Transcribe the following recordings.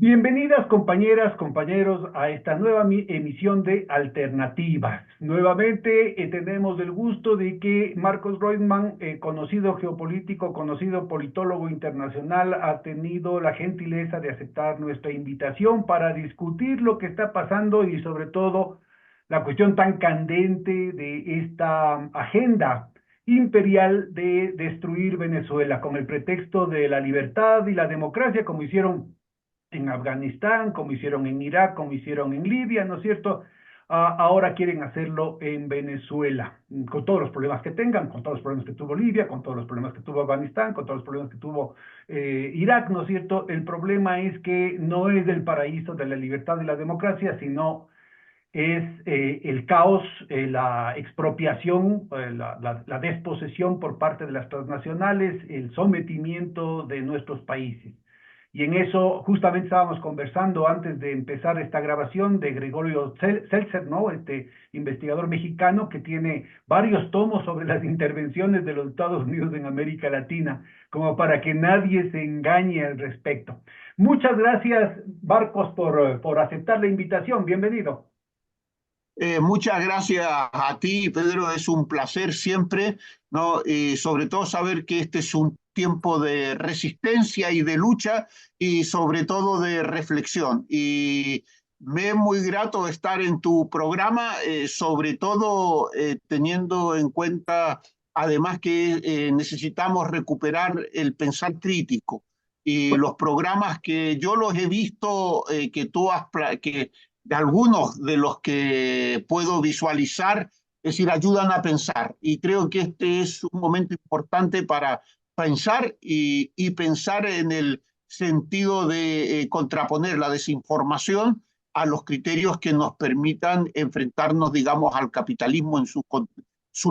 Bienvenidas compañeras, compañeros a esta nueva emisión de Alternativas. Nuevamente tenemos el gusto de que Marcos Reutemann, conocido geopolítico, conocido politólogo internacional, ha tenido la gentileza de aceptar nuestra invitación para discutir lo que está pasando y sobre todo la cuestión tan candente de esta agenda imperial de destruir Venezuela con el pretexto de la libertad y la democracia, como hicieron en Afganistán, como hicieron en Irak, como hicieron en Libia, ¿no es cierto? Ahora quieren hacerlo en Venezuela, con todos los problemas que tengan, con todos los problemas que tuvo Libia, con todos los problemas que tuvo Afganistán, con todos los problemas que tuvo Irak, ¿no es cierto? El problema es que no es el paraíso de la libertad y la democracia, sino es el caos, la expropiación, la desposesión por parte de las transnacionales, el sometimiento de nuestros países. Y en eso justamente estábamos conversando antes de empezar esta grabación de Gregorio Seltzer, ¿no? Este investigador mexicano que tiene varios tomos sobre las intervenciones de los Estados Unidos en América Latina, como para que nadie se engañe al respecto. Muchas gracias, Marcos, por aceptar la invitación. Bienvenido. Muchas gracias a ti, Pedro. Es un placer siempre, ¿no? Y sobre todo saber que este es un tiempo de resistencia y de lucha y sobre todo de reflexión. Y me es muy grato estar en tu programa, sobre todo teniendo en cuenta además que necesitamos recuperar el pensar crítico. Y los programas que yo los he visto, que tú has, que de algunos de los que puedo visualizar, es decir, ayudan a pensar. Y creo que este es un momento importante para pensar y pensar en el sentido de contraponer la desinformación a los criterios que nos permitan enfrentarnos, digamos, al capitalismo en su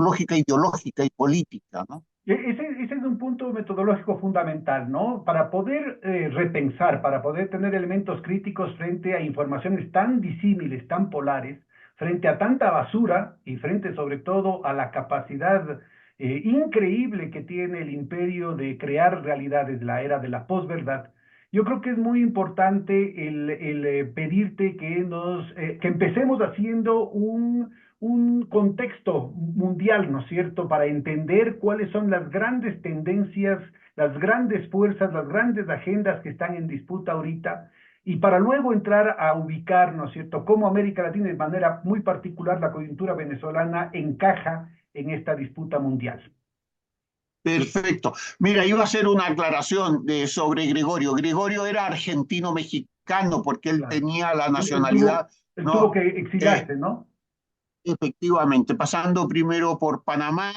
lógica ideológica y política, ¿no? Ese es un punto metodológico fundamental, ¿no? Para poder repensar, para poder tener elementos críticos frente a informaciones tan disímiles, tan polares, frente a tanta basura y frente sobre todo a la capacidad increíble que tiene el imperio de crear realidades, la era de la posverdad. Yo creo que es muy importante el pedirte que empecemos haciendo un contexto mundial, ¿no es cierto?, para entender cuáles son las grandes tendencias, las grandes fuerzas, las grandes agendas que están en disputa ahorita, y para luego entrar a ubicar, ¿no es cierto?, cómo América Latina, de manera muy particular, la coyuntura venezolana, encaja en esta disputa mundial. Perfecto. Mira, iba a hacer una aclaración sobre Gregorio. Gregorio era argentino-mexicano porque él Claro. tenía la Él tuvo, nacionalidad, él tuvo ¿no? que Eh, exiliarse, ¿no? Efectivamente, pasando primero por Panamá,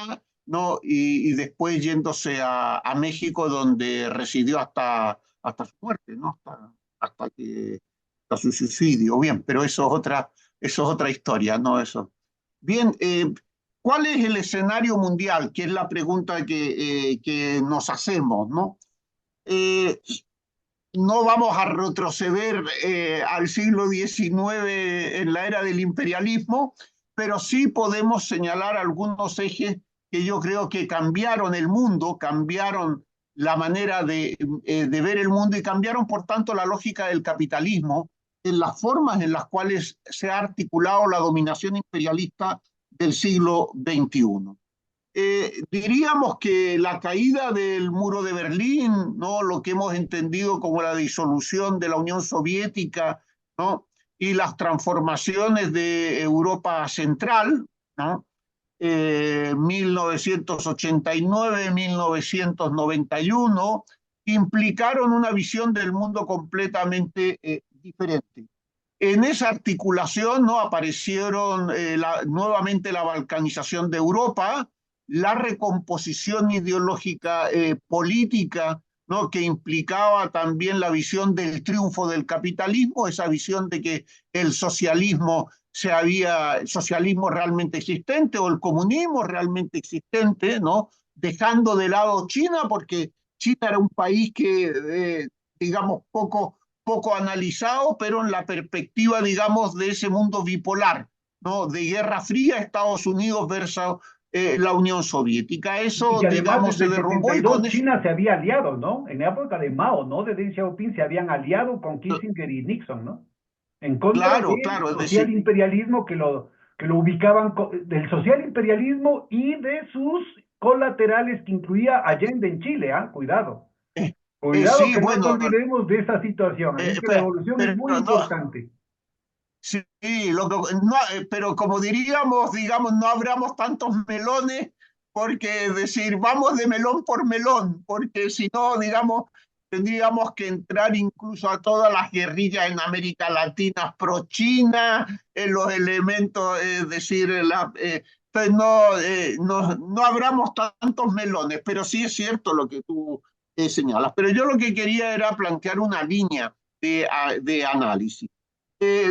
¿no? Y después yéndose a México, donde residió hasta su muerte, ¿no? Hasta su suicidio. Bien, pero eso es otra historia, ¿no? Eso. Bien, ¿cuál es el escenario mundial? Que es la pregunta que nos hacemos, ¿no? Eh, no vamos a retroceder al siglo XIX en la era del imperialismo, pero sí podemos señalar algunos ejes que yo creo que cambiaron el mundo, cambiaron la manera de ver el mundo y cambiaron, por tanto, la lógica del capitalismo en las formas en las cuales se ha articulado la dominación imperialista del siglo XXI. Diríamos que la caída del muro de Berlín, ¿no? Lo que hemos entendido como la disolución de la Unión Soviética, ¿no? Y las transformaciones de Europa Central, ¿no? 1989, 1991, implicaron una visión del mundo completamente diferente. En esa articulación, ¿no? Aparecieron nuevamente la balcanización de Europa, la recomposición ideológica política, ¿no? Que implicaba también la visión del triunfo del capitalismo, esa visión de que el el socialismo realmente existente o el comunismo realmente existente, ¿no? Dejando de lado China, porque China era un país que, digamos, poco analizado, pero en la perspectiva, digamos, de ese mundo bipolar, ¿no? De Guerra Fría, Estados Unidos la Unión Soviética. Y Eso, que además digamos, desde se el derrumbó y 72 con eso, China se había aliado, ¿no? En la época de Mao, ¿no? De Deng Xiaoping se habían aliado con Kissinger y Nixon, ¿no? En contra claro, del claro, es social decir, imperialismo que lo ubicaban, del social imperialismo y de sus colaterales que incluía Allende en Chile, ¿ah? Cuidado. eh, Cuidado sí, que no nos bueno, olvidemos de esa situación. Así que la evolución es pero muy no, importante. sí, no, pero como diríamos, digamos, no abramos tantos melones porque decir, vamos de melón por melón, porque si no, digamos, tendríamos que entrar incluso a todas las guerrillas en América Latina pro-China, en los elementos, es decir, pues no abramos tantos melones, pero sí es cierto lo que tú señalas. Pero yo lo que quería era plantear una línea de análisis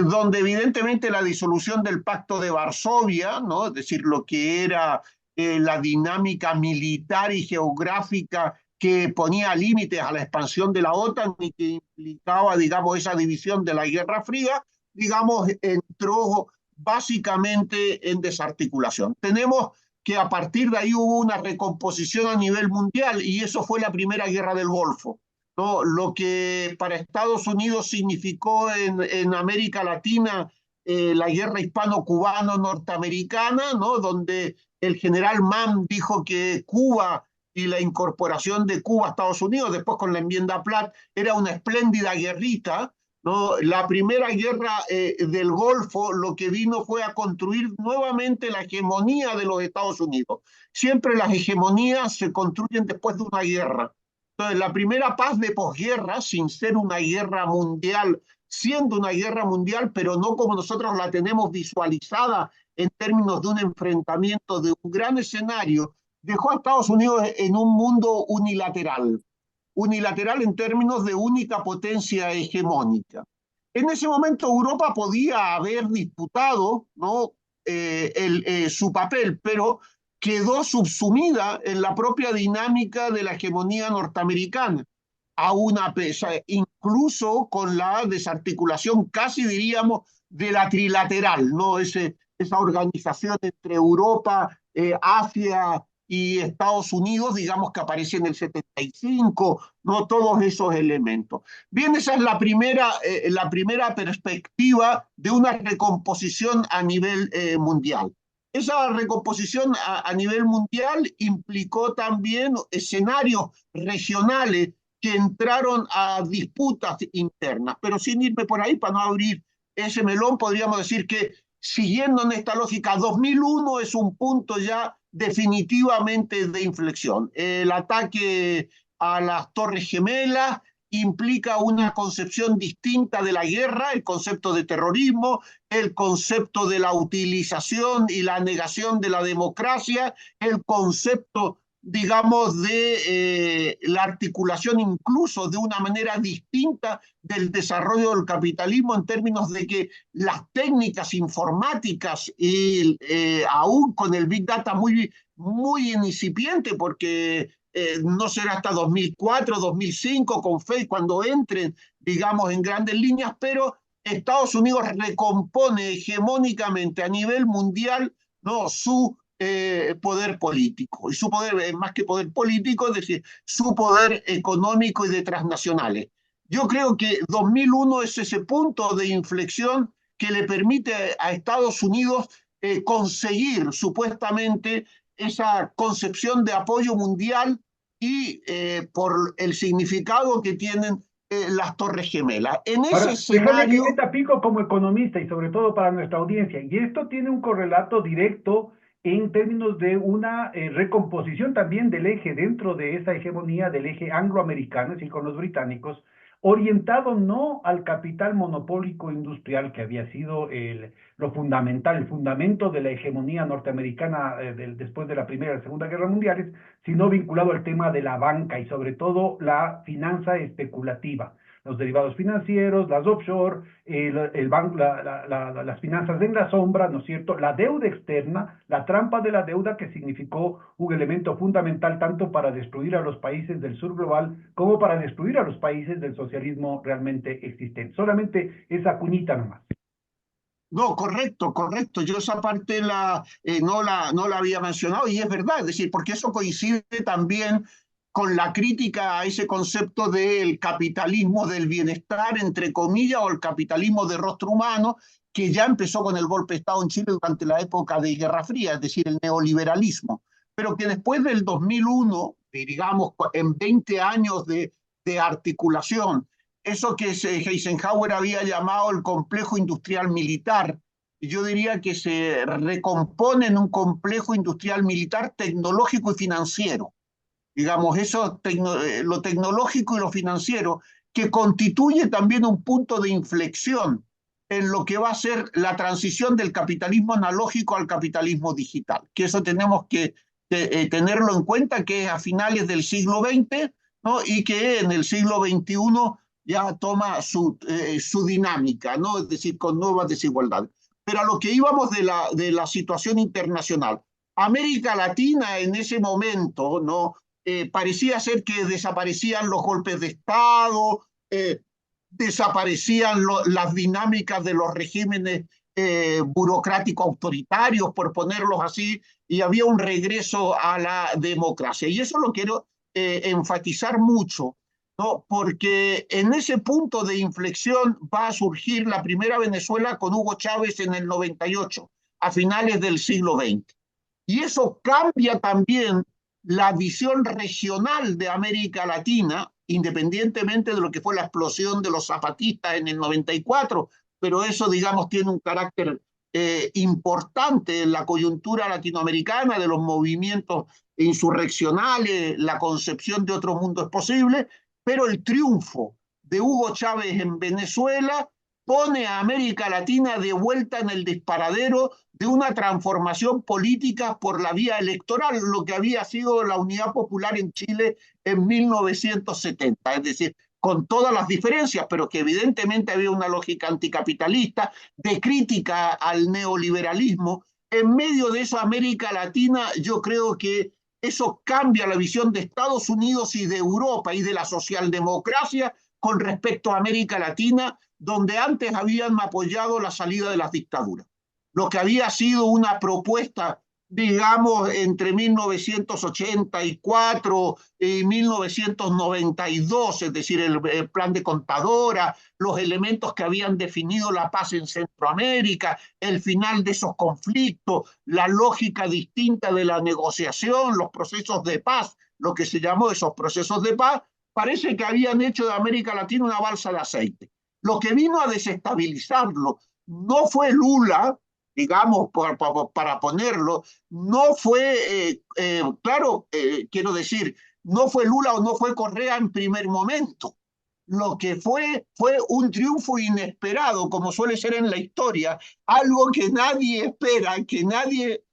donde evidentemente la disolución del Pacto de Varsovia, ¿no? Es decir, lo que era la dinámica militar y geográfica que ponía límites a la expansión de la OTAN y que implicaba, digamos, esa división de la Guerra Fría, digamos, entró básicamente en desarticulación. Tenemos que a partir de ahí hubo una recomposición a nivel mundial y eso fue la primera guerra del Golfo. ¿No? Lo que para Estados Unidos significó en América Latina la guerra hispano-cubano-norteamericana, ¿no? Donde el general Mann dijo que Cuba y la incorporación de Cuba a Estados Unidos, después con la enmienda Platt, era una espléndida guerrita. ¿No? La primera guerra del Golfo lo que vino fue a construir nuevamente la hegemonía de los Estados Unidos. Siempre las hegemonías se construyen después de una guerra. Entonces, la primera paz de posguerra, sin ser una guerra mundial, siendo una guerra mundial, pero no como nosotros la tenemos visualizada en términos de un enfrentamiento de un gran escenario, dejó a Estados Unidos en un mundo unilateral, unilateral en términos de única potencia hegemónica. En ese momento Europa podía haber disputado, ¿no? Su papel, pero quedó subsumida en la propia dinámica de la hegemonía norteamericana, a una pesa, incluso con la desarticulación, casi diríamos, de la trilateral, ¿no? Esa organización entre Europa, Asia y Estados Unidos, digamos que aparece en el 75, ¿no? Todos esos elementos. Bien, esa es la primera perspectiva de una recomposición a nivel mundial. Esa recomposición a nivel mundial implicó también escenarios regionales que entraron a disputas internas, pero sin irme por ahí para no abrir ese melón, podríamos decir que siguiendo en esta lógica, 2001 es un punto ya definitivamente de inflexión. El ataque a las Torres Gemelas implica una concepción distinta de la guerra, el concepto de terrorismo, el concepto de la utilización y la negación de la democracia, el concepto digamos, de la articulación incluso de una manera distinta del desarrollo del capitalismo en términos de que las técnicas informáticas y aún con el Big Data muy incipiente porque no será hasta 2004, 2005 con Facebook cuando entren, digamos, en grandes líneas, pero Estados Unidos recompone hegemónicamente a nivel mundial, ¿no? Su poder político. Y su poder, más que poder político, es decir, su poder económico y de transnacionales. Yo creo que 2001 es ese punto de inflexión que le permite a Estados Unidos conseguir supuestamente esa concepción de apoyo mundial y por el significado que tienen las Torres Gemelas. En ese Ahora, déjame que escenario, meta pico como economista y sobre todo para nuestra audiencia. Y esto tiene un correlato directo en términos de una recomposición también del eje dentro de esa hegemonía del eje angloamericano, es decir, con los británicos, orientado no al capital monopólico industrial que había sido lo fundamental, el fundamento de la hegemonía norteamericana después de la Primera y la Segunda Guerra Mundiales, sino vinculado al tema de la banca y sobre todo la finanza especulativa, los derivados financieros, las offshore, las finanzas en la sombra, ¿no es cierto? La deuda externa, la trampa de la deuda que significó un elemento fundamental tanto para destruir a los países del sur global como para destruir a los países del socialismo realmente existente. Solamente esa cuñita nomás. No, correcto, correcto. Yo esa parte no la había mencionado y es verdad, es decir, porque eso coincide también con la crítica a ese concepto del capitalismo del bienestar, entre comillas, o el capitalismo de rostro humano, que ya empezó con el golpe de Estado en Chile durante la época de Guerra Fría, es decir, el neoliberalismo, pero que después del 2001, digamos, en 20 años de articulación, eso que Eisenhower había llamado el complejo industrial militar, yo diría que se recompone en un complejo industrial militar tecnológico y financiero. Digamos, lo tecnológico y lo financiero, que constituye también un punto de inflexión en lo que va a ser la transición del capitalismo analógico al capitalismo digital. Que eso tenemos que tenerlo en cuenta, que es a finales del siglo XX, ¿no? Y que en el siglo XXI ya toma su dinámica, ¿no? Es decir, con nuevas desigualdades. Pero a lo que íbamos de la situación internacional, América Latina en ese momento, ¿no? Parecía ser que desaparecían los golpes de Estado, desaparecían las dinámicas de los regímenes burocráticos autoritarios, por ponerlos así, y había un regreso a la democracia. Y eso lo quiero enfatizar mucho, ¿no? Porque en ese punto de inflexión va a surgir la primera Venezuela con Hugo Chávez en el 98, a finales del siglo XX. Y eso cambia también la visión regional de América Latina, independientemente de lo que fue la explosión de los zapatistas en el 94, pero eso, digamos, tiene un carácter importante en la coyuntura latinoamericana de los movimientos insurreccionales, la concepción de otro mundo es posible, pero el triunfo de Hugo Chávez en Venezuela pone a América Latina de vuelta en el disparadero de una transformación política por la vía electoral, lo que había sido la Unidad Popular en Chile en 1970, es decir, con todas las diferencias, pero que evidentemente había una lógica anticapitalista, de crítica al neoliberalismo. En medio de eso, América Latina, yo creo que eso cambia la visión de Estados Unidos y de Europa y de la socialdemocracia con respecto a América Latina, donde antes habían apoyado la salida de las dictaduras. Lo que había sido una propuesta, digamos, entre 1984 y 1992, es decir, el plan de Contadora, los elementos que habían definido la paz en Centroamérica, el final de esos conflictos, la lógica distinta de la negociación, los procesos de paz, lo que se llamó esos procesos de paz, parece que habían hecho de América Latina una balsa de aceite. Lo que vino a desestabilizarlo no fue Lula, digamos, para ponerlo, no fue, claro, quiero decir, no fue Lula o no fue Correa en primer momento. Lo que fue un triunfo inesperado, como suele ser en la historia, algo que nadie espera, que nadie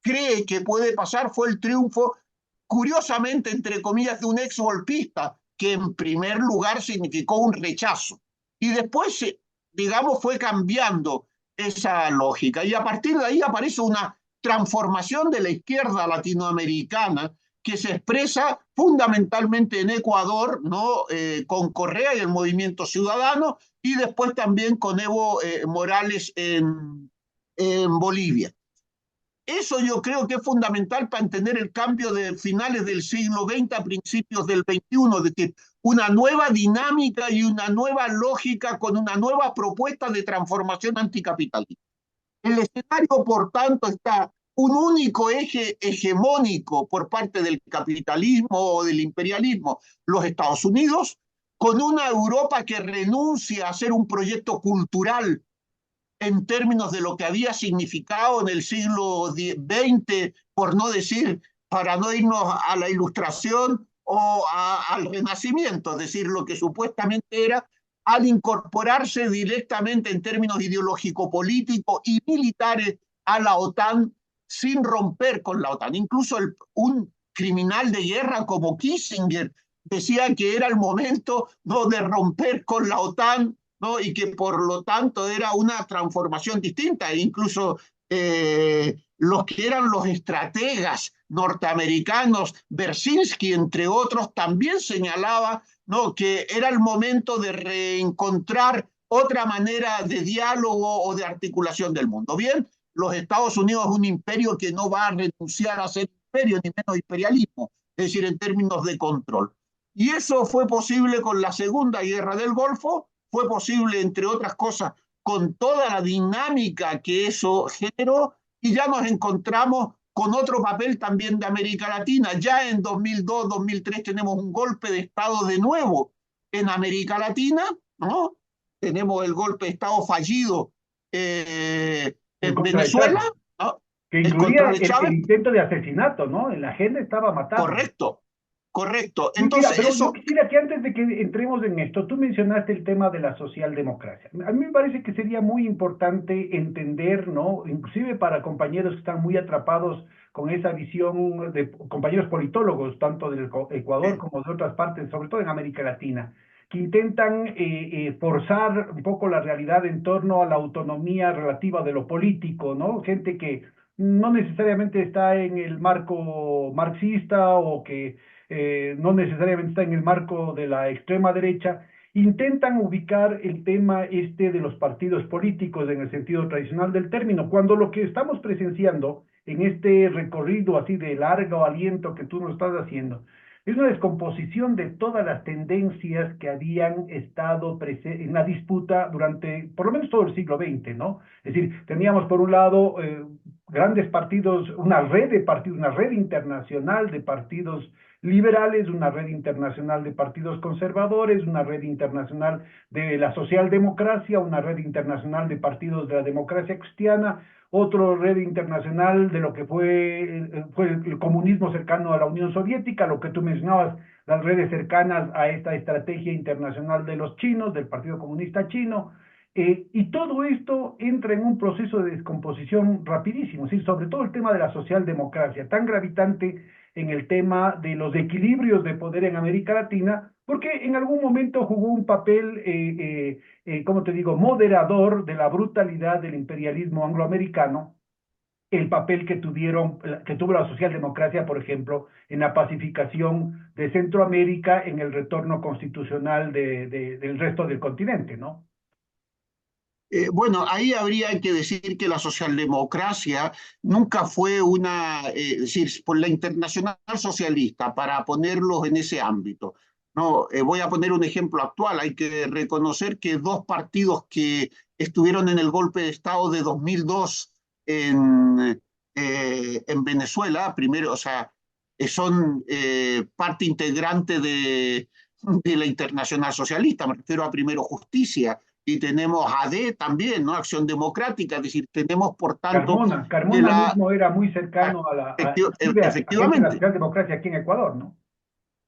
cree que puede pasar, fue el triunfo, curiosamente, entre comillas, de un ex golpista, que en primer lugar significó un rechazo. Y después, digamos, fue cambiando esa lógica. Y a partir de ahí aparece una transformación de la izquierda latinoamericana que se expresa fundamentalmente en Ecuador, ¿no? Con Correa y el Movimiento Ciudadano, y después también con Evo Morales en Bolivia. Eso yo creo que es fundamental para entender el cambio de finales del siglo XX a principios del XXI, es decir, una nueva dinámica y una nueva lógica con una nueva propuesta de transformación anticapitalista. El escenario, por tanto, está un único eje hegemónico por parte del capitalismo o del imperialismo, los Estados Unidos, con una Europa que renuncia a ser un proyecto cultural en términos de lo que había significado en el siglo XX, por no decir, para no irnos a la Ilustración o al Renacimiento, es decir, lo que supuestamente era, al incorporarse directamente en términos ideológico-políticos y militares a la OTAN sin romper con la OTAN. Incluso un criminal de guerra como Kissinger decía que era el momento, ¿no?, de romper con la OTAN, ¿no? Y que por lo tanto era una transformación distinta. Incluso los que eran los estrategas norteamericanos, Bersinski, entre otros, también señalaba, ¿no?, que era el momento de reencontrar otra manera de diálogo o de articulación del mundo. Bien, los Estados Unidos es un imperio que no va a renunciar a ser imperio, ni menos imperialismo, es decir, en términos de control. Y eso fue posible con la Segunda Guerra del Golfo, fue posible, entre otras cosas, con toda la dinámica que eso generó, y ya nos encontramos con otro papel también de América Latina. Ya en 2002, 2003 tenemos un golpe de Estado de nuevo en América Latina, ¿no? Tenemos el golpe de Estado fallido En en contra de Venezuela, Chávez, ¿no? que El incluía contra de el Chávez, intento de asesinato, ¿no? En la agenda estaba matarlo. correcto, correcto. Mira, Entonces, pero yo eso, quisiera que antes de que entremos en esto, tú mencionaste el tema de la socialdemocracia. A mí me parece que sería muy importante entender, ¿no? Inclusive para compañeros que están muy atrapados con esa visión de compañeros politólogos, tanto del Ecuador eh, como de otras partes, sobre todo en América Latina, que intentan forzar un poco la realidad en torno a la autonomía relativa de lo político, ¿no? Gente que no necesariamente está en el marco marxista o que no necesariamente está en el marco de la extrema derecha, intentan ubicar el tema este de los partidos políticos en el sentido tradicional del término, cuando lo que estamos presenciando en este recorrido así de largo aliento que tú nos estás haciendo, es una descomposición de todas las tendencias que habían estado en la disputa durante por lo menos todo el siglo XX, ¿no? Es decir, teníamos por un lado grandes partidos, una red de partidos, una red internacional de partidos liberales, una red internacional de partidos conservadores, una red internacional de la socialdemocracia, una red internacional de partidos de la democracia cristiana, otra red internacional de lo que fue el comunismo cercano a la Unión Soviética, lo que tú mencionabas, las redes cercanas a esta estrategia internacional de los chinos, del Partido Comunista Chino, y todo esto entra en un proceso de descomposición rapidísimo, ¿sí? Sobre todo el tema de la socialdemocracia, tan gravitante en el tema de los equilibrios de poder en América Latina, porque en algún momento jugó un papel, ¿cómo te digo?, moderador de la brutalidad del imperialismo angloamericano, el papel que tuvo la socialdemocracia, por ejemplo, en la pacificación de Centroamérica, en el retorno constitucional del resto del continente, ¿no? bueno, ahí habría que decir que la socialdemocracia nunca fue es decir, por la internacional socialista, para ponerlos en ese ámbito. No, voy a poner un ejemplo actual. Hay que reconocer que dos partidos que estuvieron en el golpe de Estado de 2002 en Venezuela, primero, o sea, son parte integrante de la internacional socialista. Me refiero a Primero Justicia y tenemos AD también, ¿no? Acción Democrática, es decir, tenemos por tanto de Carmona la mismo era muy cercano inclusive a gente de la efectivamente, socialdemocracia aquí en Ecuador, ¿no?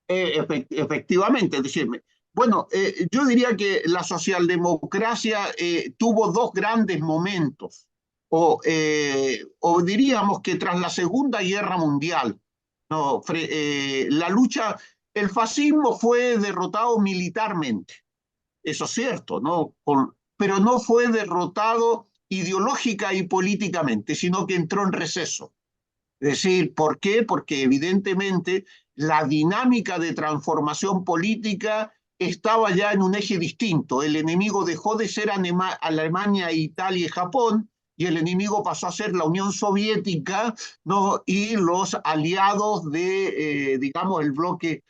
efectivamente, es decir, bueno, yo diría que la socialdemocracia tuvo dos grandes momentos, o diríamos que tras la Segunda Guerra Mundial, no, la lucha, el fascismo fue derrotado militarmente, eso es cierto, ¿no? Pero no fue derrotado ideológica y políticamente, sino que entró en receso. Es decir, ¿por qué? Porque evidentemente la dinámica de transformación política estaba ya en un eje distinto. El enemigo dejó de ser Alemania, Italia y Japón, y el enemigo pasó a ser la Unión Soviética, ¿no? Y los aliados de, digamos, el bloque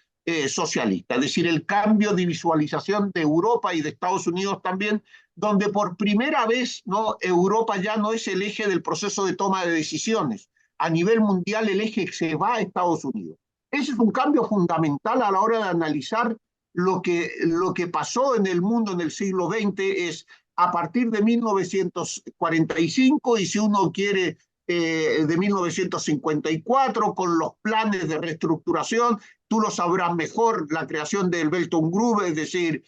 socialista. Es decir, el cambio de visualización de Europa y de Estados Unidos también, donde por primera vez, ¿no? Europa ya no es el eje del proceso de toma de decisiones. A nivel mundial el eje se va a Estados Unidos. Ese es un cambio fundamental a la hora de analizar lo que pasó en el mundo en el siglo XX. Es a partir de 1945 y si uno quiere de 1954 con los planes de reestructuración, tú lo sabrás mejor, la creación del Belt and Group, es decir,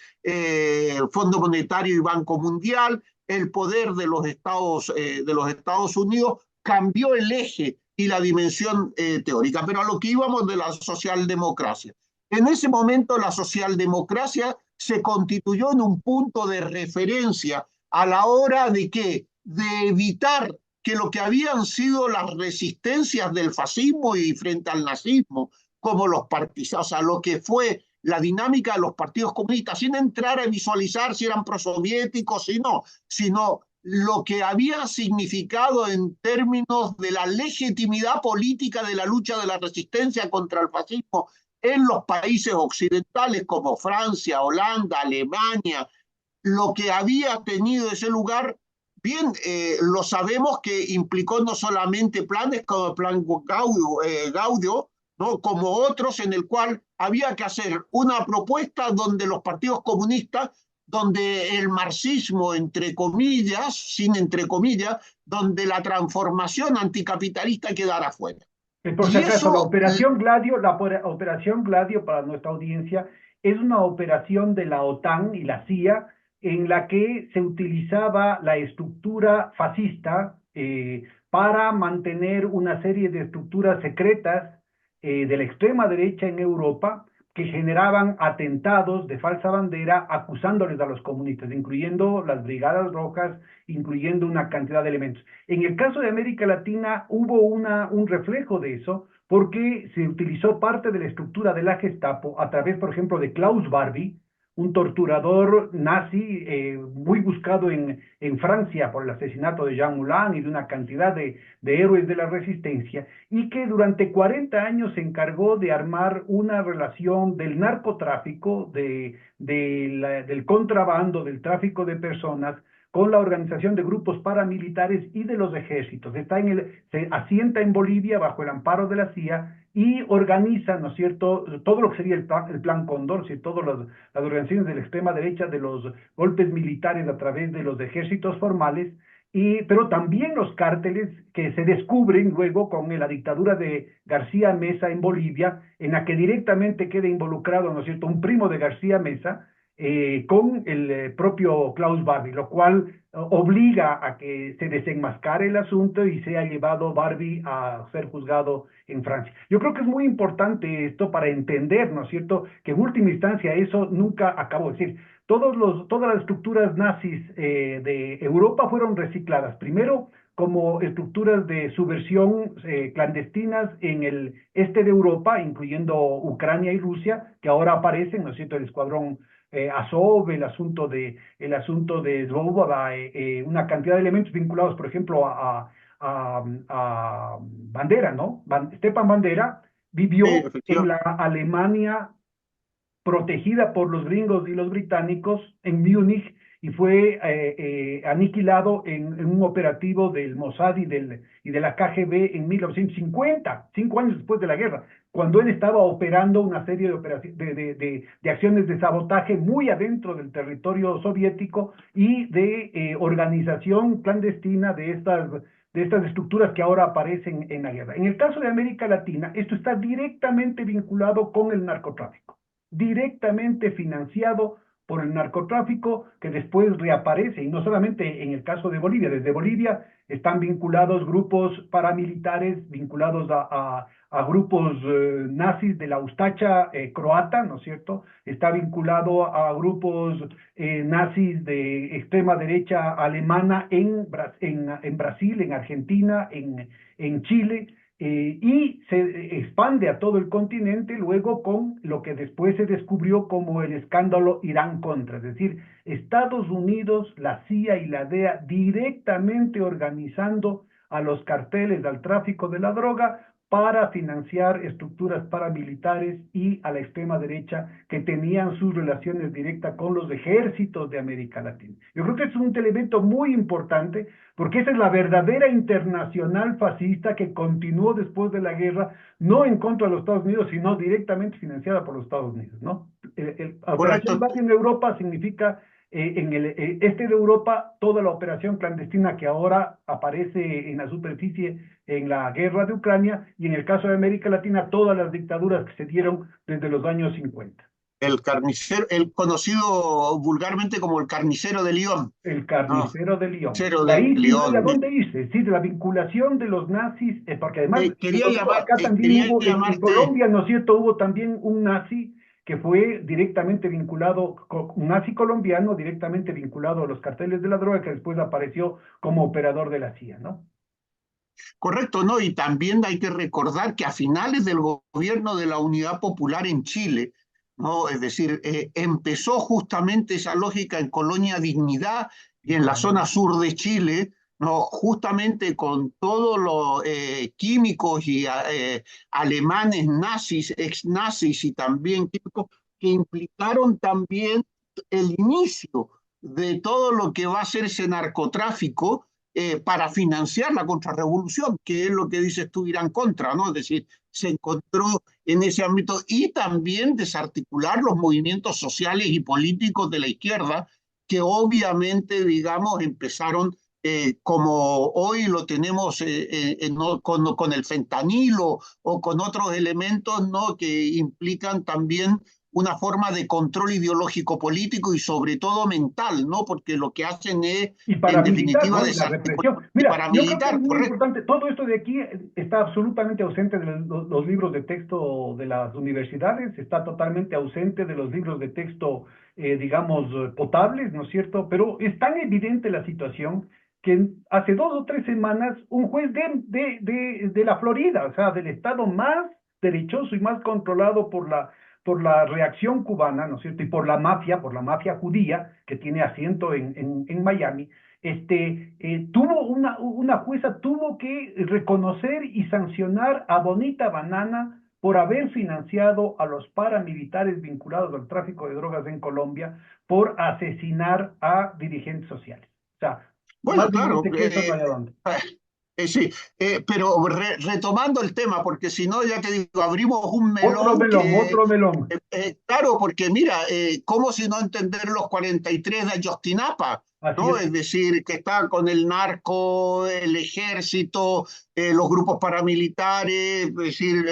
Fondo Monetario y Banco Mundial, el poder de los Estados Unidos cambió el eje y la dimensión teórica. Pero a lo que íbamos de la socialdemocracia. En ese momento la socialdemocracia se constituyó en un punto de referencia a la hora de ¿qué? De evitar que lo que habían sido las resistencias del fascismo y frente al nazismo, como los partisanos, o sea, lo que fue la dinámica de los partidos comunistas, sin entrar a visualizar si eran prosoviéticos, si no, sino lo que había significado en términos de la legitimidad política de la lucha de la resistencia contra el fascismo en los países occidentales como Francia, Holanda, Alemania, lo que había tenido ese lugar. Bien, lo sabemos que implicó no solamente planes como el plan Gaudio, ¿no? Como otros en el cual había que hacer una propuesta donde los partidos comunistas, donde el marxismo, entre comillas, sin entre comillas, donde la transformación anticapitalista quedara fuera. Por si Y acaso, eso, La Operación Gladio para nuestra audiencia es una operación de la OTAN y la CIA en la que se utilizaba la estructura fascista para mantener una serie de estructuras secretas de la extrema derecha en Europa que generaban atentados de falsa bandera acusándoles a los comunistas, incluyendo las Brigadas Rojas, incluyendo una cantidad de elementos. En el caso de América Latina hubo un reflejo de eso porque se utilizó parte de la estructura de la Gestapo a través, por ejemplo, de Klaus Barbie, un torturador nazi muy buscado en Francia por el asesinato de Jean Moulin y de una cantidad de héroes de la resistencia, y que durante 40 años se encargó de armar una relación del narcotráfico, del contrabando, del tráfico de personas, con la organización de grupos paramilitares y de los ejércitos. Se asienta en Bolivia bajo el amparo de la CIA y organiza, ¿no es cierto?, todo lo que sería el plan Cóndor, ¿sí? Todas las organizaciones de la extrema derecha, de los golpes militares a través de los ejércitos formales, pero también los cárteles que se descubren luego con la dictadura de García Meza en Bolivia, en la que directamente queda involucrado, ¿no es cierto?, un primo de García Meza, con el propio Klaus Barbie, lo cual obliga a que se desenmascare el asunto y sea llevado Barbie a ser juzgado en Francia. Yo creo que es muy importante esto para entender, ¿no es cierto?, que en última instancia eso nunca acabó. Es decir, todas las estructuras nazis de Europa fueron recicladas. Primero, como estructuras de subversión clandestinas en el este de Europa, incluyendo Ucrania y Rusia, que ahora aparecen, ¿no es cierto?, el escuadrón Azov, el asunto de Svoboda, una cantidad de elementos vinculados, por ejemplo, a Bandera, ¿no? Stepan Bandera vivió en la Alemania protegida por los gringos y los británicos en Múnich y fue aniquilado en un operativo del Mossad y de la KGB en 1950, 5 años después de la guerra, cuando él estaba operando una serie de acciones de sabotaje muy adentro del territorio soviético y de organización clandestina de estas estructuras que ahora aparecen en la guerra. En el caso de América Latina, esto está directamente vinculado con el narcotráfico, directamente financiado por el narcotráfico, que después reaparece, y no solamente en el caso de Bolivia. Desde Bolivia están vinculados grupos paramilitares, vinculados a grupos nazis de la Ustacha croata, ¿no es cierto? Está vinculado a grupos nazis de extrema derecha alemana en Brasil, en Argentina, en Chile, y se expande a todo el continente luego con lo que después se descubrió como el escándalo Irán-Contra, es decir, Estados Unidos, la CIA y la DEA directamente organizando a los carteles, al tráfico de la droga, para financiar estructuras paramilitares y a la extrema derecha que tenían sus relaciones directas con los ejércitos de América Latina. Yo creo que es un elemento muy importante porque esa es la verdadera internacional fascista que continuó después de la guerra, no en contra de los Estados Unidos, sino directamente financiada por los Estados Unidos, ¿no? Operación Gladio en Europa significa en el este de Europa toda la operación clandestina que ahora aparece en la superficie en la guerra de Ucrania, y en el caso de América Latina todas las dictaduras que se dieron desde los años 50. El carnicero, el conocido vulgarmente como el carnicero de Lyon. El carnicero de Lyon. Carnicero Y ahí sí, Lyon. ¿a dónde irse? Sí, de la vinculación de los nazis, porque además acá también quería hubo, llamarte, en Colombia, ¿no es cierto?, hubo también un nazi que fue directamente vinculado, un nazi colombiano directamente vinculado a los carteles de la droga, que después apareció como operador de la CIA, ¿no? Correcto, ¿no? Y también hay que recordar que a finales del gobierno de la Unidad Popular en Chile, ¿no? Es decir, empezó justamente esa lógica en Colonia Dignidad y en la zona sur de Chile, ¿no? Justamente con todos los químicos y alemanes nazis, ex nazis y también químicos que implicaron también el inicio de todo lo que va a ser ese narcotráfico para financiar la contrarrevolución, que es lo que dices tú, Irán contra, ¿no? Es decir, se encontró en ese ámbito y también desarticular los movimientos sociales y políticos de la izquierda que obviamente, digamos, empezaron como hoy lo tenemos no, con el fentanilo o con otros elementos, ¿no? Que implican también una forma de control ideológico político y sobre todo mental, ¿no? Porque lo que hacen es, Y en paramilitar, definitiva, ¿no? Y la desarticular represión. y Mira, yo creo que es paramilitar, muy correcto. importante, todo esto de aquí está absolutamente ausente de los libros de texto de las universidades, está totalmente ausente de los libros de texto, digamos, potables, ¿no es cierto? Pero es tan evidente la situación que hace 2 o 3 semanas un juez de la Florida, o sea, del estado más derechoso y más controlado por la reacción cubana, ¿no es cierto? Y por la mafia judía, que tiene asiento en Miami, una jueza tuvo que reconocer y sancionar a Bonita Banana por haber financiado a los paramilitares vinculados al tráfico de drogas en Colombia por asesinar a dirigentes sociales. O sea, más Bueno, claro, evidente que eso no hay a dónde. sí, pero retomando el tema, porque si no, ya te digo, abrimos un Otro melón melón, que, otro melón. claro, porque mira, ¿cómo si no entender los 43 de Ayotzinapa? Así ¿No? es. Es decir, que está con el narco, el ejército, los grupos paramilitares, decir,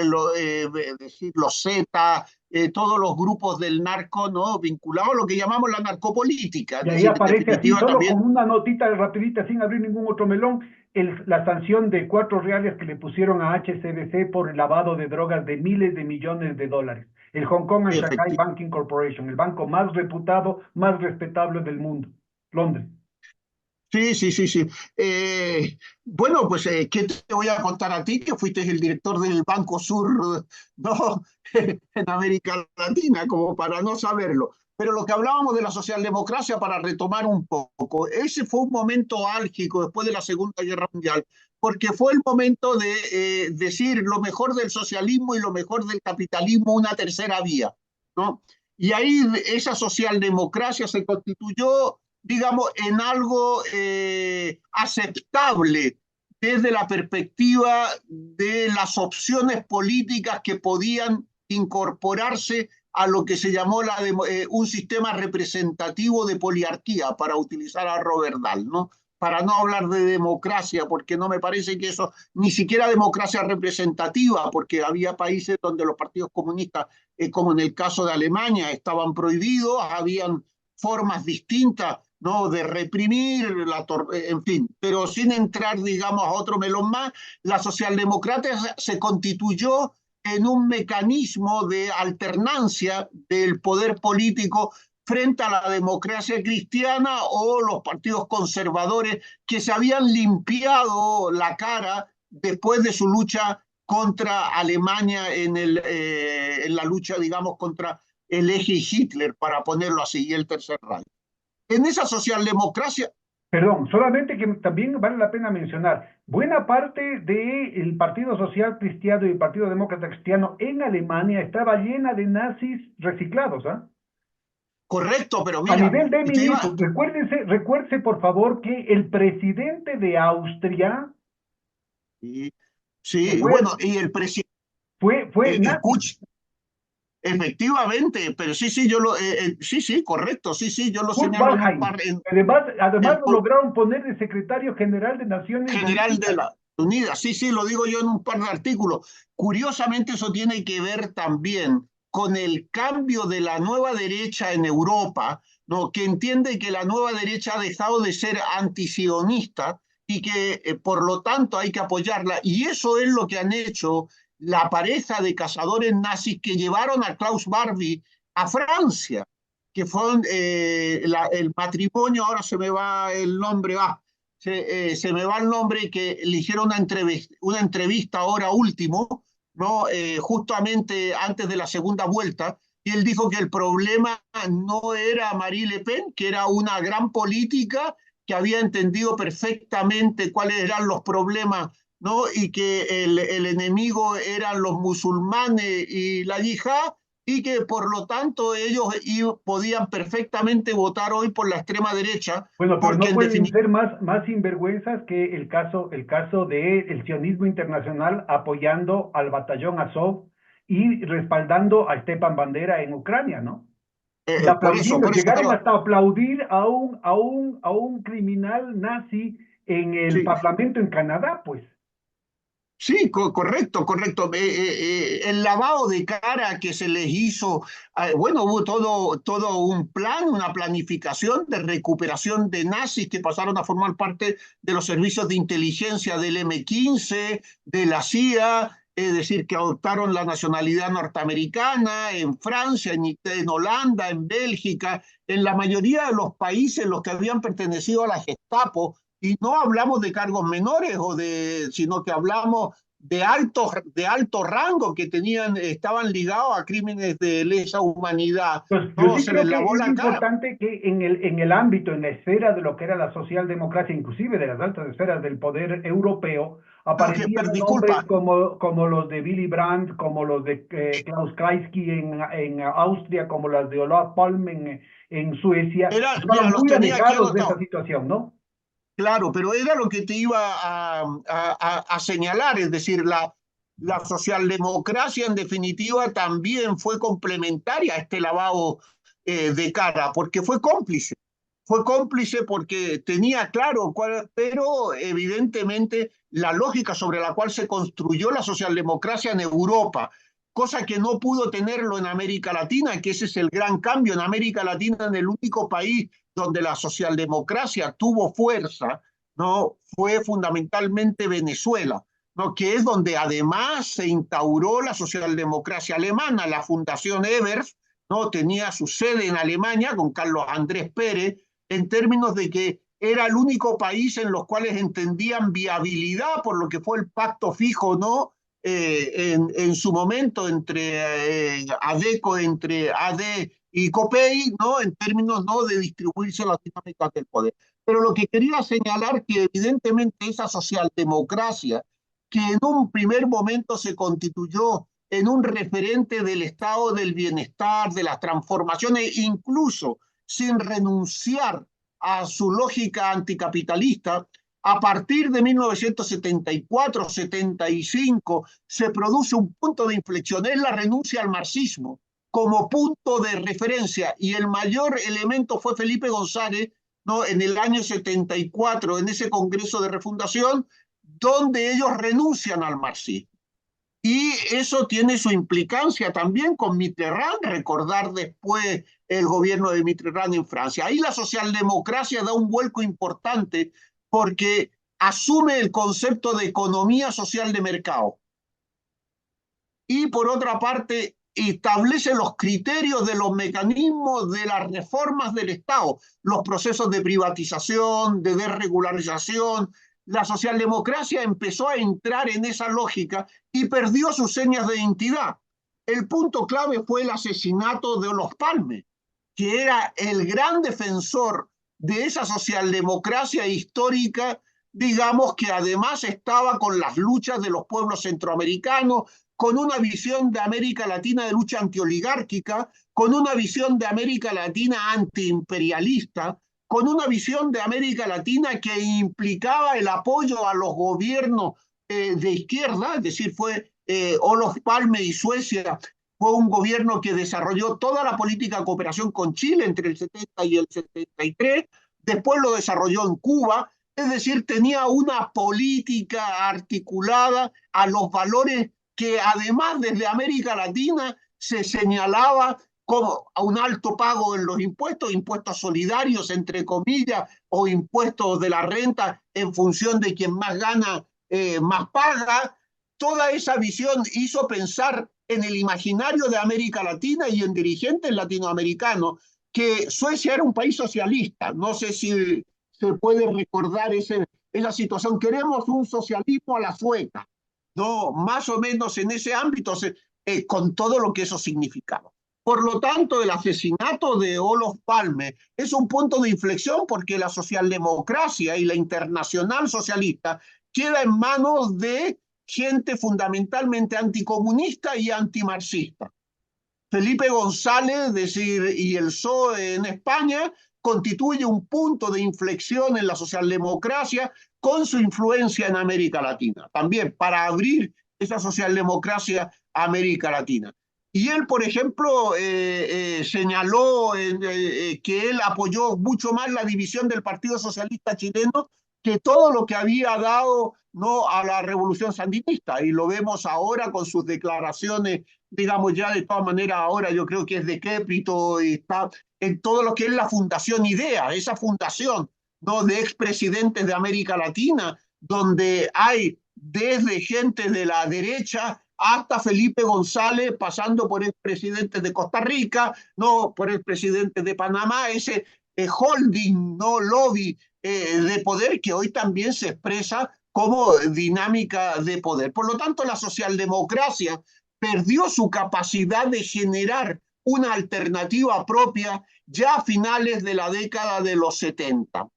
los Z, todos los grupos del narco, ¿no? Vinculados a lo que llamamos la narcopolítica, es Y ahí decir, en aparece así, definitiva solo también. como una notita rapidita, sin abrir ningún otro melón, la sanción de 4 reales que le pusieron a HSBC por el lavado de drogas de miles de millones de dólares. El Hong Kong and Shanghai Banking Corporation, el banco más reputado, más respetable del mundo, Londres. Sí, sí, sí, sí. Bueno, pues, ¿qué te voy a contar a ti? Que fuiste el director del Banco Sur, ¿no? En América Latina, como para no saberlo. Pero lo que hablábamos de la socialdemocracia, para retomar un poco, ese fue un momento álgico después de la Segunda Guerra Mundial, porque fue el momento de decir lo mejor del socialismo y lo mejor del capitalismo, una tercera vía, ¿no? Y ahí esa socialdemocracia se constituyó, digamos, en algo aceptable desde la perspectiva de las opciones políticas que podían incorporarse a lo que se llamó un sistema representativo de poliarquía, para utilizar a Robert Dahl, ¿no? Para no hablar de democracia, porque no me parece que eso, ni siquiera democracia representativa, porque había países donde los partidos comunistas, como en el caso de Alemania, estaban prohibidos, habían formas distintas, ¿no? De reprimir, en fin, pero sin entrar, digamos, a otro melón más, la socialdemocracia se constituyó en un mecanismo de alternancia del poder político frente a la democracia cristiana o los partidos conservadores que se habían limpiado la cara después de su lucha contra Alemania en la lucha, digamos, contra el eje Hitler, para ponerlo así, y el Tercer Reich. En esa socialdemocracia. Perdón, solamente que también vale la pena mencionar, buena parte del Partido Social Cristiano y el Partido Demócrata Cristiano en Alemania estaba llena de nazis reciclados, ¿ah? Correcto, pero A mira, nivel de te iba. ministros, recuérdese por favor que el presidente de Austria Sí, que sí, fue, bueno, y el presidente. fue nazi. Escucha, efectivamente, pero sí, sí, sí, sí, correcto, sí, sí, yo lo Kurt señalo en un Waldheim. par, Además en, lo lograron poner de secretario general de Naciones general de Unidas. las Unidas. Sí, sí, lo digo yo en un par de artículos. Curiosamente, eso tiene que ver también con el cambio de la nueva derecha en Europa, ¿no? Que entiende que la nueva derecha ha dejado de ser antisionista y que por lo tanto hay que apoyarla. Y eso es lo que han hecho la pareja de cazadores nazis que llevaron a Klaus Barbie a Francia, que fue el matrimonio, ahora se me va el nombre, se me va el nombre, que le hicieron una entrevista ahora último, ¿no? Justamente antes de la segunda vuelta, y él dijo que el problema no era Marie Le Pen, que era una gran política que había entendido perfectamente cuáles eran los problemas, ¿no? Y que el enemigo eran los musulmanes y la yihad, y que por lo tanto ellos podían perfectamente votar hoy por la extrema derecha, Bueno, pero porque no en pueden definitiva... ser más sinvergüenzas que el caso del sionismo internacional apoyando al batallón Azov y respaldando a Stepan Bandera en Ucrania, ¿no? Y aplaudiendo, por eso, llegaron pero hasta aplaudir a un criminal nazi en el sí, Parlamento en Canadá, pues. sí, correcto, correcto. El lavado de cara que se les hizo, bueno, hubo todo un plan, una planificación de recuperación de nazis que pasaron a formar parte de los servicios de inteligencia del M15, de la CIA, es decir, que adoptaron la nacionalidad norteamericana en Francia, en Holanda, en Bélgica, en la mayoría de los países en los que habían pertenecido a la Gestapo. Y no hablamos de cargos menores, sino que hablamos de alto rango que estaban ligados a crímenes de lesa humanidad. Pues yo No, sí se creo les que lavó es la cara. importante que en el ámbito, en la esfera de lo que era la socialdemocracia, inclusive de las altas esferas del poder europeo, No, pero aparecían nombres disculpa, como los de Willy Brandt, como los de Klaus Kreisky en Austria, como las de Olaf Palme en Suecia, mira, estaban los muy tenía aquí alejados de esa anotados. situación, ¿no? Claro, pero era lo que te iba a señalar, es decir, la socialdemocracia en definitiva también fue complementaria a este lavado de cara, porque fue cómplice porque tenía claro cuál, pero evidentemente la lógica sobre la cual se construyó la socialdemocracia en Europa, cosa que no pudo tenerlo en América Latina, que ese es el gran cambio. En América Latina, en el único país donde la socialdemocracia tuvo fuerza, ¿no? Fue fundamentalmente Venezuela, ¿no? Que es donde además se instauró la socialdemocracia alemana. La Fundación Evers, ¿no? Tenía su sede en Alemania con Carlos Andrés Pérez, en términos de que era el único país en los cuales entendían viabilidad por lo que fue el pacto fijo, ¿no? En su momento entre ADECO, entre AD y COPEI, ¿no? En términos, ¿no? De distribuirse las dinámicas del poder. Pero lo que quería señalar que evidentemente esa socialdemocracia, que en un primer momento se constituyó en un referente del estado del bienestar, de las transformaciones, incluso sin renunciar a su lógica anticapitalista, a partir de 1974-75 se produce un punto de inflexión, es la renuncia al marxismo como punto de referencia, y el mayor elemento fue Felipe González, ¿no? En el año 74, en ese Congreso de Refundación, donde ellos renuncian al marxismo. Y eso tiene su implicancia también con Mitterrand, recordar después el gobierno de Mitterrand en Francia. Ahí la socialdemocracia da un vuelco importante porque asume el concepto de economía social de mercado. Y por otra parte, establece los criterios de los mecanismos de las reformas del Estado, los procesos de privatización, de desregularización. La socialdemocracia empezó a entrar en esa lógica y perdió sus señas de identidad. El punto clave fue el asesinato de Olof Palme, que era el gran defensor de esa socialdemocracia histórica, digamos, que además estaba con las luchas de los pueblos centroamericanos, con una visión de América Latina de lucha antioligárquica, con una visión de América Latina antiimperialista, con una visión de América Latina que implicaba el apoyo a los gobiernos de izquierda, es decir, fue Olof Palme y Suecia, fue un gobierno que desarrolló toda la política de cooperación con Chile entre el 70 y el 73, después lo desarrolló en Cuba, es decir, tenía una política articulada a los valores que además desde América Latina se señalaba como a un alto pago en los impuestos, impuestos solidarios, entre comillas, o impuestos de la renta en función de quien más gana, más paga. Toda esa visión hizo pensar en el imaginario de América Latina y en dirigentes latinoamericanos que Suecia era un país socialista. No sé si se puede recordar esa situación. Queremos un socialismo a la sueca, ¿no? Más o menos en ese ámbito, con todo lo que eso significaba. Por lo tanto, el asesinato de Olof Palme es un punto de inflexión porque la socialdemocracia y la internacional socialista queda en manos de gente fundamentalmente anticomunista y antimarxista. Felipe González, es decir, y el PSOE en España constituye un punto de inflexión en la socialdemocracia con su influencia en América Latina, también para abrir esa socialdemocracia a América Latina. Y él, por ejemplo, señaló que él apoyó mucho más la división del Partido Socialista chileno que todo lo que había dado, ¿no?, a la revolución sandinista. Y lo vemos ahora con sus declaraciones, digamos, ya de todas maneras ahora yo creo que es decrépito y está en todo lo que es la Fundación IDEA, esa fundación, ¿no?, de expresidentes de América Latina, donde hay desde gente de la derecha hasta Felipe González, pasando por el presidente de Costa Rica, no por el presidente de Panamá, ese holding, no lobby de poder que hoy también se expresa como dinámica de poder. Por lo tanto, la socialdemocracia perdió su capacidad de generar una alternativa propia ya a finales de la década de los 70.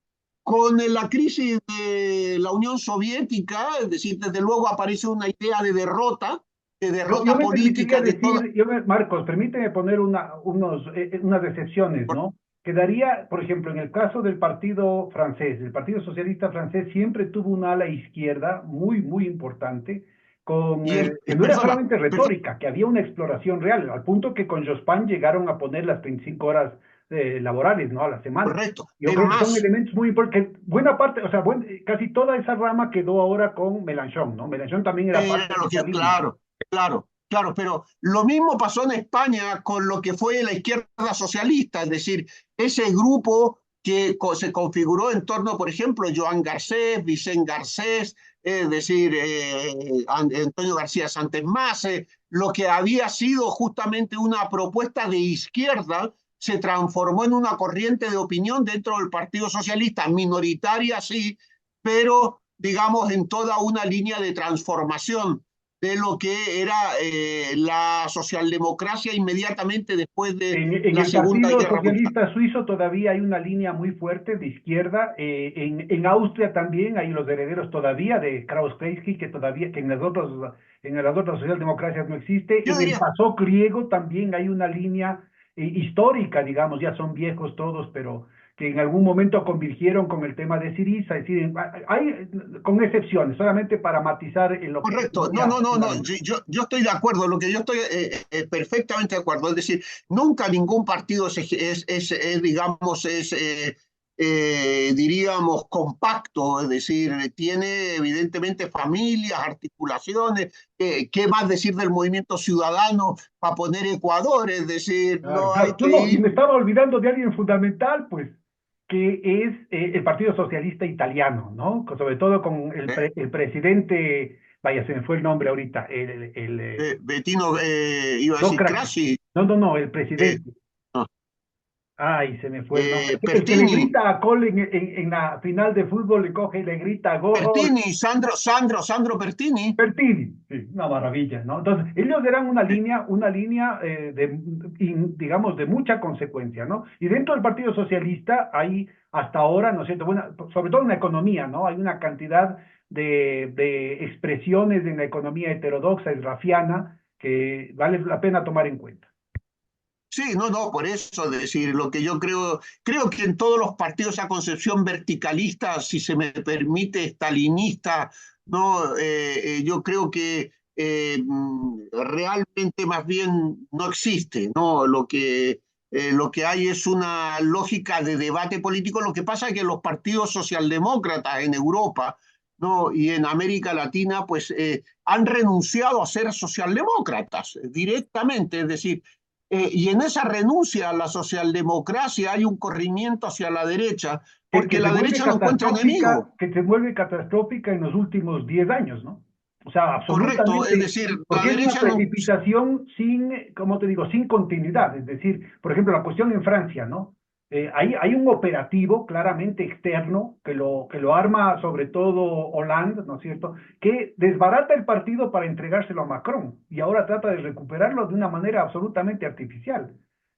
Con la crisis de la Unión Soviética, es decir, desde luego aparece una idea de Yo derrota me permitiría política de toda. decir, Marcos, permíteme poner unas excepciones, ¿no? Quedaría, por ejemplo, en el caso del partido francés, el Partido Socialista francés siempre tuvo una ala izquierda muy, muy importante, Y que no era solamente retórica, que había una exploración real, al punto que con Jospin llegaron a poner las 25 horas laborales, ¿no?, a la semana. correcto. Yo Es creo que son más, elementos muy importantes. Buena parte, o sea, casi toda esa rama quedó ahora con Mélenchon, ¿no? Mélenchon también era parte de esa línea. claro, claro, pero lo mismo pasó en España con lo que fue la izquierda socialista, es decir, ese grupo que se configuró en torno, por ejemplo, Joan Garcés, Vicente Garcés, es decir, Antonio García Santesmase, lo que había sido justamente una propuesta de izquierda, se transformó en una corriente de opinión dentro del Partido Socialista, minoritaria sí, pero digamos en toda una línea de transformación de lo que era la socialdemocracia inmediatamente después de En la el Segunda Partido Guerra Mundial. Socialista Suizo todavía hay una línea muy fuerte de izquierda. En Austria también hay los herederos todavía de Krauss-Kreisky, que en las otras socialdemocracias no existe. Yo En el diría, PASOK griego también hay una línea histórica, digamos, ya son viejos todos, pero que en algún momento convirgieron con el tema de Syriza, es decir, hay con excepciones, solamente para matizar en lo que correcto, voy a yo estoy de acuerdo, lo que yo estoy perfectamente de acuerdo, es decir, nunca ningún partido digamos, diríamos, compacto, es decir, tiene evidentemente familias, articulaciones, ¿qué más decir del movimiento ciudadano para poner Ecuador? Es decir, Claro, no hay claro. que No, y ir. me estaba olvidando de alguien fundamental, pues, que es el Partido Socialista Italiano, ¿no? Sobre todo con eh, el presidente, vaya, se me fue el nombre ahorita, Bettino, iba a no decir Craxi. Crashi, No, el eh, presidente. no, Ay, se me fue el nombre. El que le Pertini. grita a Cole en la final de fútbol, le coge y le grita gol. Pertini, Sandro Pertini. Pertini, sí, una maravilla, ¿no? Entonces, ellos eran una línea digamos, de mucha consecuencia, ¿no? Y dentro del Partido Socialista hay hasta ahora, ¿no es cierto? Bueno, sobre todo en la economía, ¿no? Hay una cantidad de expresiones en la economía heterodoxa y rafiana que vale la pena tomar en cuenta. Sí, por eso, es decir, lo que yo creo que en todos los partidos esa concepción verticalista, si se me permite, estalinista, no, yo creo que realmente más bien no existe, no, lo que hay es una lógica de debate político. Lo que pasa es que los partidos socialdemócratas en Europa, no, y en América Latina, pues han renunciado a ser socialdemócratas directamente, es decir, y en esa renuncia a la socialdemocracia hay un corrimiento hacia la derecha, porque la derecha no encuentra enemigo. Que se vuelve catastrófica en los últimos 10 años, ¿no? O sea, Correcto, es absolutamente, decir, la porque es una derecha no. precipitación sin, como te digo, sin continuidad. Es decir, por ejemplo, la cuestión en Francia, ¿no? Hay un operativo claramente externo que lo arma sobre todo Hollande, ¿no es cierto?, que desbarata el partido para entregárselo a Macron y ahora trata de recuperarlo de una manera absolutamente artificial.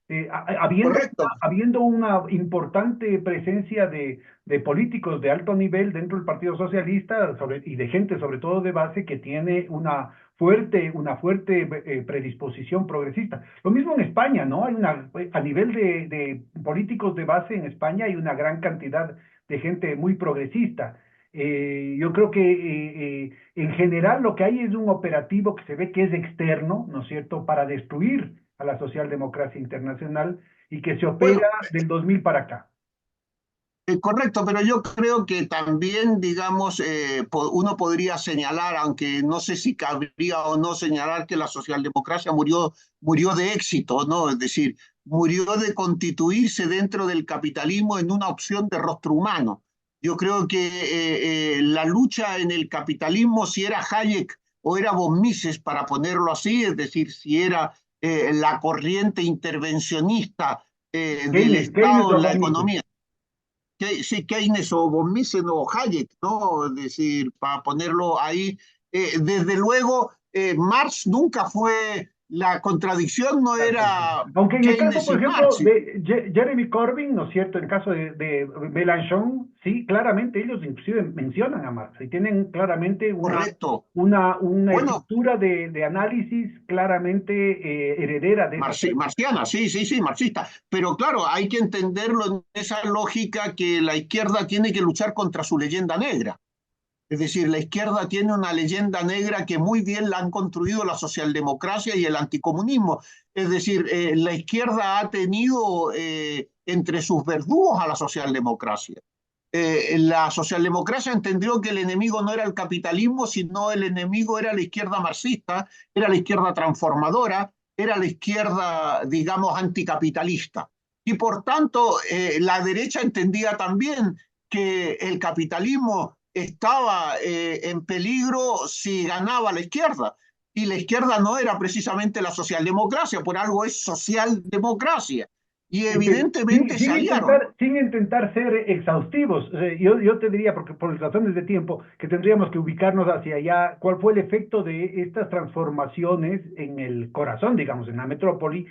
Correcto. Habiendo una importante presencia de políticos de alto nivel dentro del Partido Socialista y de gente sobre todo de base que tiene una fuerte predisposición progresista. Lo mismo en España, ¿no? A nivel de políticos de base en España hay una gran cantidad de gente muy progresista. Yo creo que en general lo que hay es un operativo que se ve que es externo, ¿no es cierto?, para destruir a la socialdemocracia internacional y que se opera Bueno, del 2000 para acá. correcto, pero yo creo que también, digamos, uno podría señalar, aunque no sé si cabría o no señalar que la socialdemocracia murió de éxito, ¿no? Es decir, murió de constituirse dentro del capitalismo en una opción de rostro humano. Yo creo que la lucha en el capitalismo, si era Hayek o era von Mises, para ponerlo así, es decir, si era la corriente intervencionista del Keynes Estado o en la von Mises. economía, sí, Keynes o von Mises o Hayek, ¿no? Es decir, para ponerlo ahí, desde luego, Marx nunca fue, la contradicción no Exactamente. era Aunque en el caso, Keynes por y ejemplo, Marx. de Jeremy Corbyn, ¿no es cierto? En el caso de Mélenchon, sí, claramente ellos inclusive mencionan a Marx y tienen claramente Correcto. una Bueno, estructura de análisis claramente heredera de esa tesis. marxiana, sí, sí, sí, marxista. Pero claro, hay que entenderlo en esa lógica que la izquierda tiene que luchar contra su leyenda negra. Es decir, la izquierda tiene una leyenda negra que muy bien la han construido la socialdemocracia y el anticomunismo. Es decir, la izquierda ha tenido entre sus verdugos a la socialdemocracia. La socialdemocracia entendió que el enemigo no era el capitalismo, sino el enemigo era la izquierda marxista, era la izquierda transformadora, era la izquierda, digamos, anticapitalista. Y por tanto, la derecha entendía también que el capitalismo estaba en peligro si ganaba la izquierda. Y la izquierda no era precisamente la socialdemocracia, por algo es socialdemocracia. Y Este, evidentemente se aliaron. sin intentar ser exhaustivos, yo te diría, porque por razones de tiempo, que tendríamos que ubicarnos hacia allá, cuál fue el efecto de estas transformaciones en el corazón, digamos, en la metrópoli,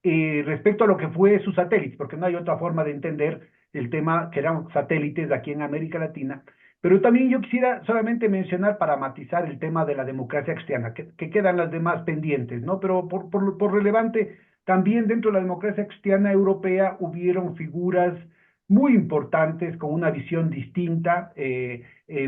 respecto a lo que fue sus satélites, porque no hay otra forma de entender el tema que eran satélites aquí en América Latina. Pero también yo quisiera solamente mencionar para matizar el tema de la democracia cristiana, que quedan las demás pendientes, ¿no? Pero por relevante también dentro de la democracia cristiana europea hubieron figuras muy importantes con una visión distinta,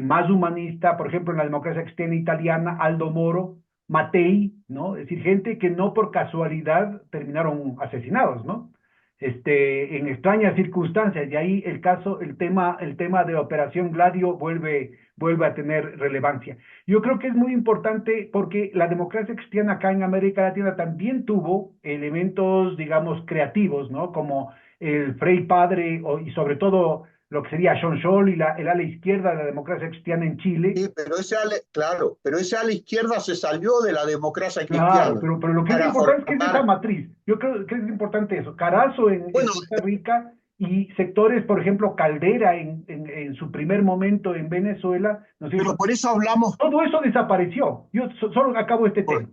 más humanista, por ejemplo, en la democracia cristiana italiana, Aldo Moro, Mattei, ¿no? Es decir, gente que no por casualidad terminaron asesinados, ¿no? En extrañas circunstancias, y ahí el tema de Operación Gladio vuelve a tener relevancia. Yo creo que es muy importante porque la democracia cristiana acá en América Latina también tuvo elementos, digamos, creativos, ¿no? Como el Frei Padre y sobre todo lo que sería John Scholl y el ala izquierda de la democracia cristiana en Chile. Sí, pero claro, pero ese a la izquierda se salió de la democracia Claro, cristiana pero lo que es para importante es que es esa formar, matriz. Yo creo que es importante eso. Carazo en bueno, Costa Rica y sectores, por ejemplo, Caldera en su primer momento en Venezuela, ¿no es pero cierto? por eso hablamos, Todo eso desapareció. Yo solo acabo este tema.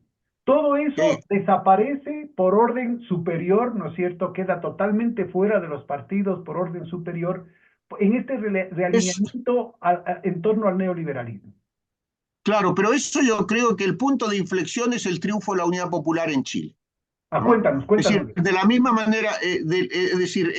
Todo eso sí, desaparece por orden superior, ¿no es cierto? Queda totalmente fuera de los partidos por orden superior en este es realineamiento en torno al neoliberalismo. claro, pero eso yo creo que el punto de inflexión es el triunfo de la Unidad Popular en Chile, ¿no? Cuéntanos, Es cuéntanos. decir, de la misma manera, es decir,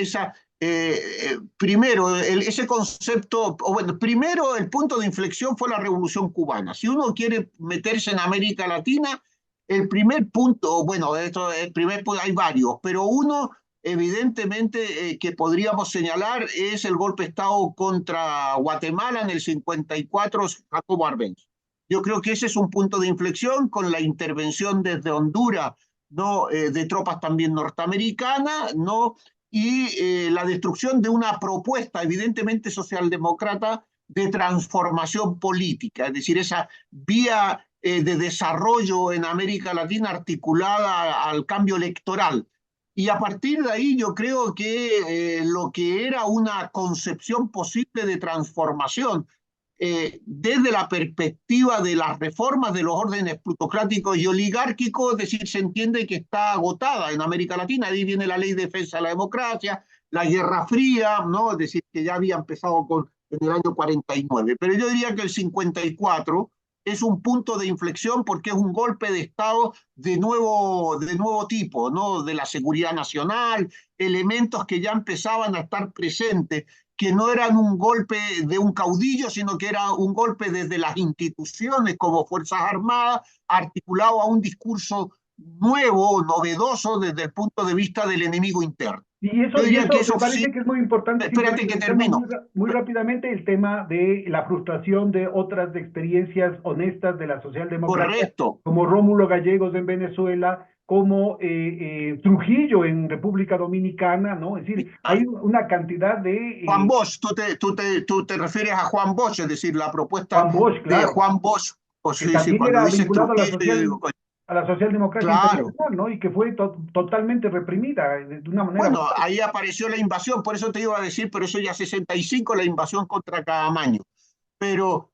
primero, ese concepto, o bueno, primero el punto de inflexión fue la Revolución Cubana. Si uno quiere meterse en América Latina, el primer punto, bueno, el primer punto, hay varios, pero uno, evidentemente, que podríamos señalar es el golpe de Estado contra Guatemala en el 54, Jacobo Arbenz. Yo creo que ese es un punto de inflexión con la intervención desde Honduras, ¿no? De tropas también norteamericanas, ¿no? Y la destrucción de una propuesta evidentemente socialdemócrata de transformación política, es decir, esa vía de desarrollo en América Latina articulada al cambio electoral. Y a partir de ahí yo creo que lo que era una concepción posible de transformación desde la perspectiva de las reformas de los órdenes plutocráticos y oligárquicos, es decir, se entiende que está agotada en América Latina. Ahí viene la ley de defensa de la democracia, la Guerra Fría, ¿no? Es decir, que ya había empezado en el año 49. Pero yo diría que el 54 es un punto de inflexión porque es un golpe de Estado de nuevo tipo, ¿no? De la seguridad nacional, elementos que ya empezaban a estar presentes, que no eran un golpe de un caudillo, sino que era un golpe desde las instituciones como Fuerzas Armadas, articulado a un discurso nuevo, novedoso desde el punto de vista del enemigo interno. Yo Y diría eso que me eso sí. parece que es muy importante. Espérate Simplemente que menciono termino. muy rápidamente el tema de la frustración de otras experiencias honestas de la socialdemocracia, Correcto. como Rómulo Gallegos en Venezuela, como Trujillo en República Dominicana, ¿no? Es decir, hay una cantidad Juan de Bosch, tú te refieres a Juan Bosch, es decir, la propuesta Juan Bosch, de claro, Juan Bosch, pues que sí, sí, también cuando era dices vinculado Trujillo, yo digo, a la socialdemocracia claro. internacional, ¿no? Y que fue totalmente reprimida de una manera. Bueno, ahí apareció la invasión, por eso te iba a decir, pero eso ya 65, la invasión contra Caamaño. Pero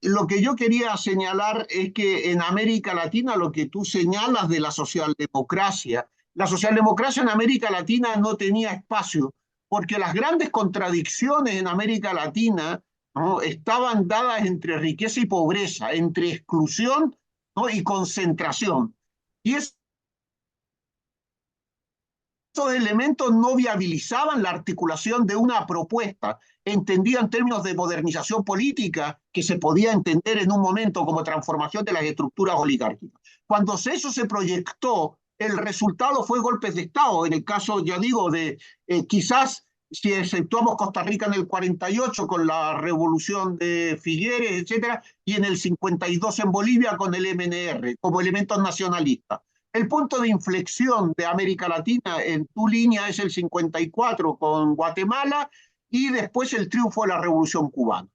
lo que yo quería señalar es que en América Latina, lo que tú señalas de la socialdemocracia en América Latina no tenía espacio, porque las grandes contradicciones en América Latina, ¿no?, estaban dadas entre riqueza y pobreza, entre exclusión, ¿no?, y concentración. Y eso estos elementos no viabilizaban la articulación de una propuesta entendida en términos de modernización política que se podía entender en un momento como transformación de las estructuras oligárquicas. Cuando eso se proyectó, el resultado fue golpes de Estado. En el caso, ya digo, de quizás si exceptuamos Costa Rica en el 48 con la revolución de Figueres, etcétera, y en el 52 en Bolivia con el MNR como elementos nacionalistas. El punto de inflexión de América Latina en tu línea es el 54 con Guatemala y después el triunfo de la Revolución Cubana.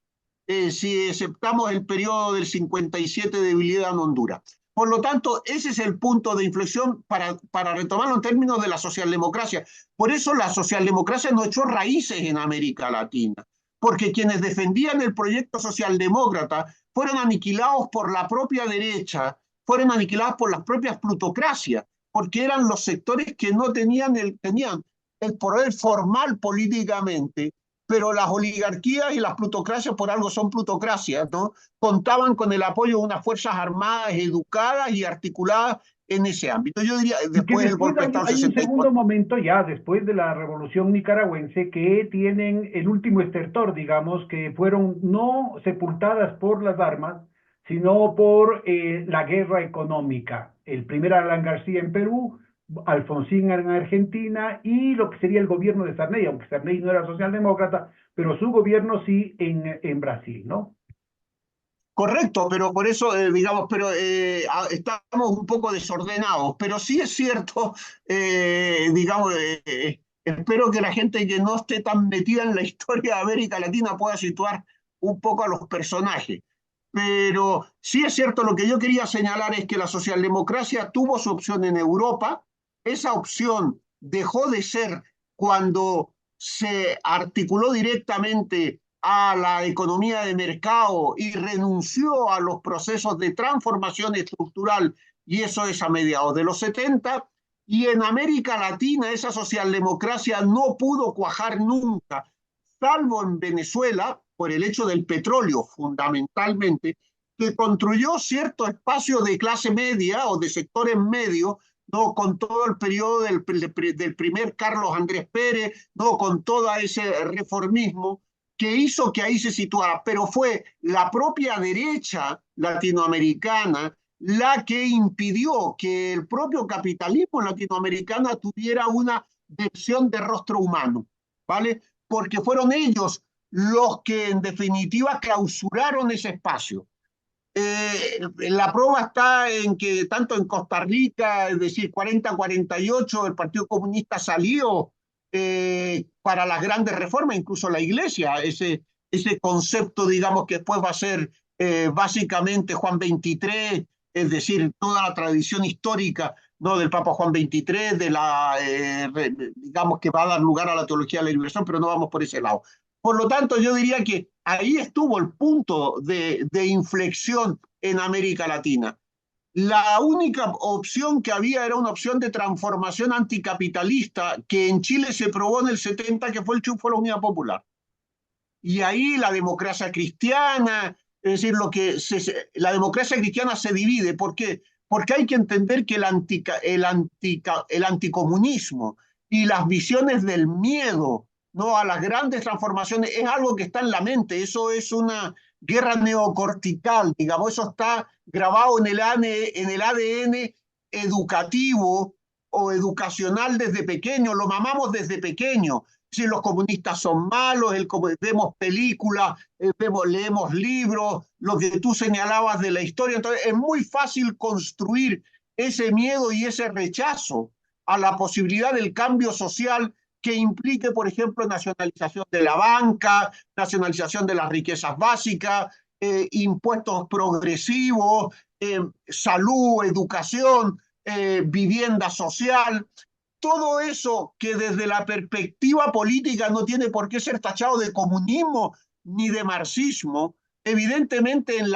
Si aceptamos el periodo del 57 de debilidad en Honduras. Por lo tanto, ese es el punto de inflexión para retomarlo en términos de la socialdemocracia. Por eso la socialdemocracia no echó raíces en América Latina, porque quienes defendían el proyecto socialdemócrata fueron aniquilados por la propia derecha, fueron aniquiladas por las propias plutocracias, porque eran los sectores que no tenían el poder formal políticamente, pero las oligarquías y las plutocracias por algo son plutocracias, ¿no? Contaban con el apoyo de unas fuerzas armadas educadas y articuladas en ese ámbito. Yo diría, Y que después del después golpe de Estado hay un segundo 64. momento ya, después de la revolución nicaragüense, que tienen el último estertor, digamos, que fueron no sepultadas por las armas, sino por la guerra económica. El primer Alan García en Perú, Alfonsín en Argentina y lo que sería el gobierno de Sarney, aunque Sarney no era socialdemócrata, pero su gobierno sí en Brasil, ¿no? Correcto, pero por eso, digamos, pero estamos un poco desordenados, pero sí es cierto, digamos, espero que la gente que no esté tan metida en la historia de América Latina pueda situar un poco a los personajes. Pero sí es cierto, lo que yo quería señalar es que la socialdemocracia tuvo su opción en Europa, esa opción dejó de ser cuando se articuló directamente a la economía de mercado y renunció a los procesos de transformación estructural, y eso es a mediados de los 70, y en América Latina esa socialdemocracia no pudo cuajar nunca, salvo en Venezuela, por el hecho del petróleo fundamentalmente, que construyó cierto espacio de clase media o de sectores medios, ¿no?, con todo el periodo del primer Carlos Andrés Pérez, ¿no?, con todo ese reformismo que hizo que ahí se situara, pero fue la propia derecha latinoamericana la que impidió que el propio capitalismo latinoamericano tuviera una versión de rostro humano, ¿vale? Porque fueron ellos los que en definitiva clausuraron ese espacio. La prueba está en que tanto en Costa Rica, es decir, 40-48, el Partido Comunista salió para las grandes reformas, incluso la Iglesia, ese concepto, digamos, que después va a ser básicamente Juan XXIII, es decir, toda la tradición histórica ¿no? Del Papa Juan XXIII, digamos que va a dar lugar a la teología de la liberación, pero no vamos por ese lado. Por lo tanto, yo diría que ahí estuvo el punto de inflexión en América Latina. La única opción que había era una opción de transformación anticapitalista que en Chile se probó en el 70, que fue el triunfo de la Unidad Popular. Y ahí la democracia cristiana, es decir, la democracia cristiana se divide. ¿Por qué? Porque hay que entender que el anticomunismo y las visiones del miedo, ¿no?, a las grandes transformaciones es algo que está en la mente. Eso es una guerra neocortical, digamos, eso está grabado en el ADN educativo o educacional desde pequeño, lo mamamos desde pequeño. Si los comunistas son malos, vemos películas, leemos libros, lo que tú señalabas de la historia. Entonces es muy fácil construir ese miedo y ese rechazo a la posibilidad del cambio social que implique, por ejemplo, nacionalización de la banca, nacionalización de las riquezas básicas, impuestos progresivos, salud, educación, vivienda social. Todo eso que desde la perspectiva política no tiene por qué ser tachado de comunismo ni de marxismo, evidentemente en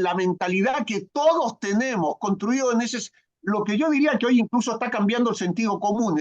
la mentalidad que todos tenemos construido en ese, lo que yo diría que hoy incluso está cambiando el sentido común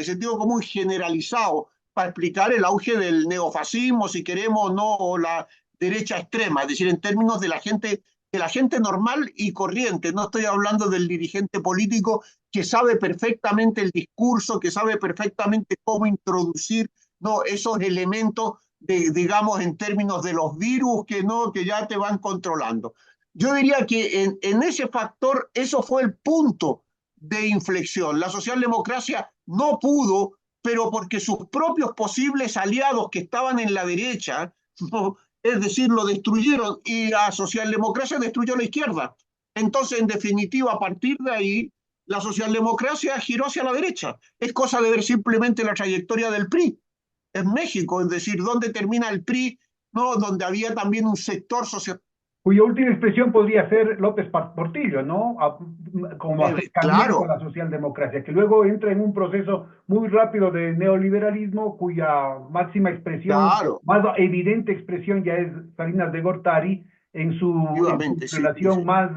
generalizado para explicar el auge del neofascismo, si queremos, no, o la derecha extrema, es decir, en términos de la gente normal y corriente. No estoy hablando del dirigente político que sabe perfectamente el discurso, que sabe perfectamente cómo introducir, ¿no?, esos elementos, digamos, en términos de los virus que ya te van controlando. Yo diría que en ese factor, eso fue el punto de inflexión. La socialdemocracia no pudo, pero porque sus propios posibles aliados que estaban en la derecha, ¿no?, es decir, lo destruyeron, y la socialdemocracia destruyó la izquierda. Entonces, en definitiva, a partir de ahí, la socialdemocracia giró hacia la derecha. Es cosa de ver simplemente la trayectoria del PRI en México, es decir, dónde termina el PRI, ¿no?, donde había también un sector social. Cuya última expresión podría ser López Portillo, ¿no? Como acercamiento a Claro, la socialdemocracia, que luego entra en un proceso muy rápido de neoliberalismo, cuya máxima expresión, claro, más evidente expresión ya es Salinas de Gortari en su efectivamente, sí, sí, relación más,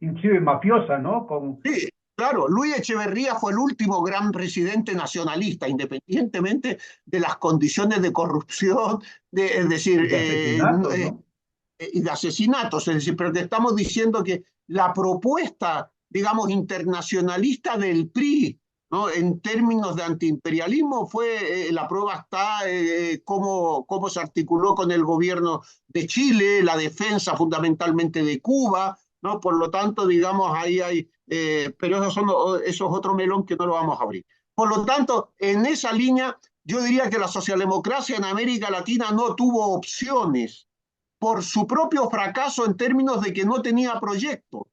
inclusive mafiosa, ¿no? sí. Claro, Luis Echeverría fue el último gran presidente nacionalista, independientemente de las condiciones de corrupción, es decir, De asesinatos, ¿no? y de asesinatos, es decir, pero te estamos diciendo que la propuesta, digamos, internacionalista del PRI, ¿no?, en términos de antiimperialismo fue, la prueba está, cómo se articuló con el gobierno de Chile, la defensa fundamentalmente de Cuba, ¿no? Por lo tanto, digamos, ahí hay, pero eso es otro melón que no lo vamos a abrir. Por lo tanto, en esa línea, yo diría que la socialdemocracia en América Latina no tuvo opciones por su propio fracaso en términos de que no tenía proyecto.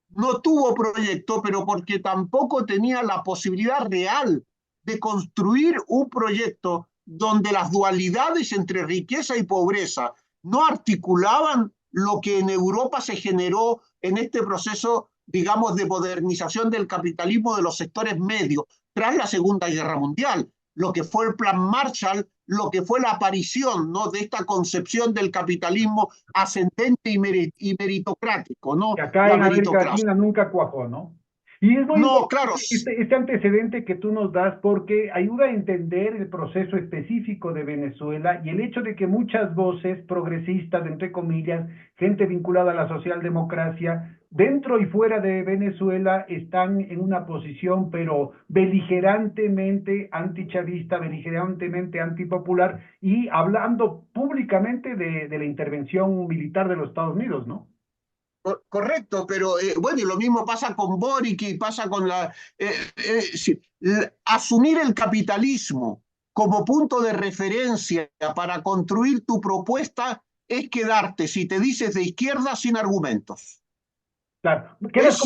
No tuvo proyecto, pero porque tampoco tenía la posibilidad real de construir un proyecto donde las dualidades entre riqueza y pobreza no articulaban lo que en Europa se generó en este proceso, digamos, de modernización del capitalismo de los sectores medios tras la Segunda Guerra Mundial, lo que fue el Plan Marshall, lo que fue la aparición, ¿no?, de esta concepción del capitalismo ascendente y meritocrático, ¿no?, Que acá la en América meritocracia. Latina nunca cuajó, ¿no? Y es muy No, claro, importante este antecedente que tú nos das porque ayuda a entender el proceso específico de Venezuela y el hecho de que muchas voces progresistas, entre comillas, gente vinculada a la socialdemocracia, dentro y fuera de Venezuela, están en una posición, pero beligerantemente antichavista, beligerantemente antipopular y hablando públicamente de la intervención militar de los Estados Unidos, ¿no? correcto, pero bueno, y lo mismo pasa con Boric y pasa con sí, asumir el capitalismo como punto de referencia para construir tu propuesta es quedarte, si te dices de izquierda, sin argumentos. Claro, Es,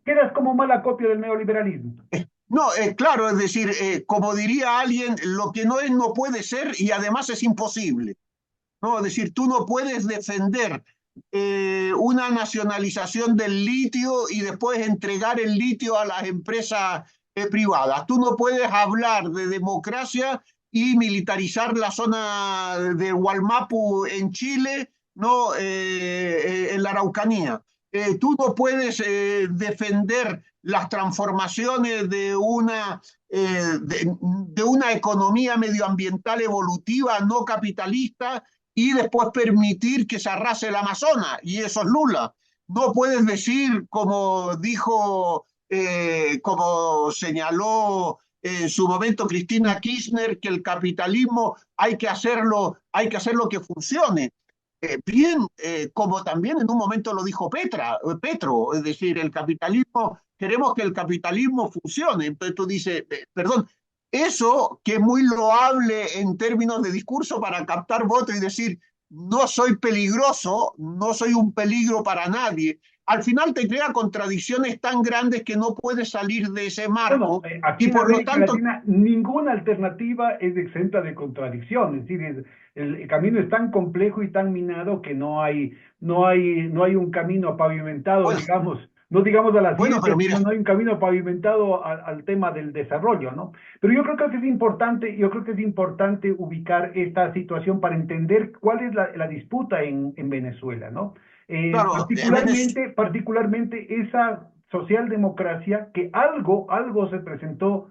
quedas como mala copia del neoliberalismo. no, claro, es decir, como diría alguien, lo que no es no puede ser y además es imposible, ¿no? Es decir, tú no puedes defender una nacionalización del litio y después entregar el litio a las empresas privadas. Tú no puedes hablar de democracia y militarizar la zona de Hualmapu en Chile, no en la Araucanía. Tú no puedes defender las transformaciones de una economía medioambiental evolutiva no capitalista y después permitir que se arrase el Amazonas, y eso es Lula. No puedes decir, como dijo, como señaló en su momento Cristina Kirchner, que el capitalismo hay que hacerlo que funcione. Bien, como también en un momento lo dijo Petro, es decir, el capitalismo, queremos que el capitalismo funcione. Entonces tú dices, perdón, eso que es muy loable en términos de discurso para captar votos y decir, no soy peligroso, no soy un peligro para nadie, al final te crea contradicciones tan grandes que no puedes salir de ese Bueno, marco aquí y en por lo América tanto, Latina ninguna alternativa es exenta de contradicciones. Es decir, el camino es tan complejo y tan minado que no hay un camino pavimentado, bueno, digamos, no digamos a la bueno, ciencia, pero mira, sino no hay un camino pavimentado al tema del desarrollo, ¿no? Pero yo creo que es importante ubicar esta situación para entender cuál es la disputa en Venezuela, ¿no? claro, Particularmente esa socialdemocracia que algo se presentó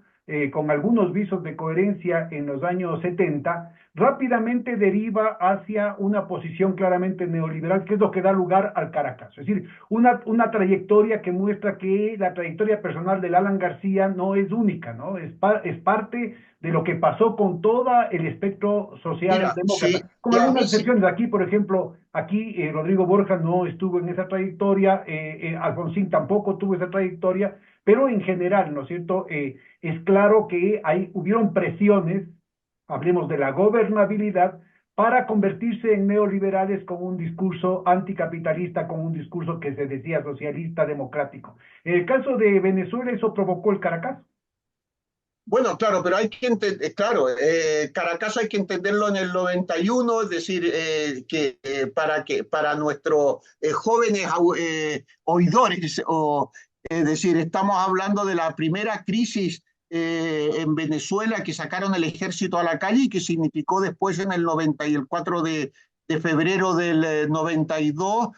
con algunos visos de coherencia en los años 70, rápidamente deriva hacia una posición claramente neoliberal, que es lo que da lugar al Caracazo. Es decir, una trayectoria que muestra que la trayectoria personal del Alan García no es única, ¿no? Es parte de lo que pasó con todo el espectro social mira, sí, demócrata, con y a algunas mí sí, excepciones. Aquí, por ejemplo, Rodrigo Borja no estuvo en esa trayectoria, Alfonsín tampoco tuvo esa trayectoria, pero en general, ¿no es cierto? Es claro que hubieron presiones, hablemos de la gobernabilidad, para convertirse en neoliberales con un discurso anticapitalista, con un discurso que se decía socialista democrático. En el caso de Venezuela, eso provocó el Caracas. bueno, claro, pero hay que entender, claro, Caracas hay que entenderlo en el 91, es decir, que para nuestros jóvenes oidores, es decir, estamos hablando de la primera crisis en Venezuela que sacaron el ejército a la calle y que significó después en el 90 y el 4 de febrero del 92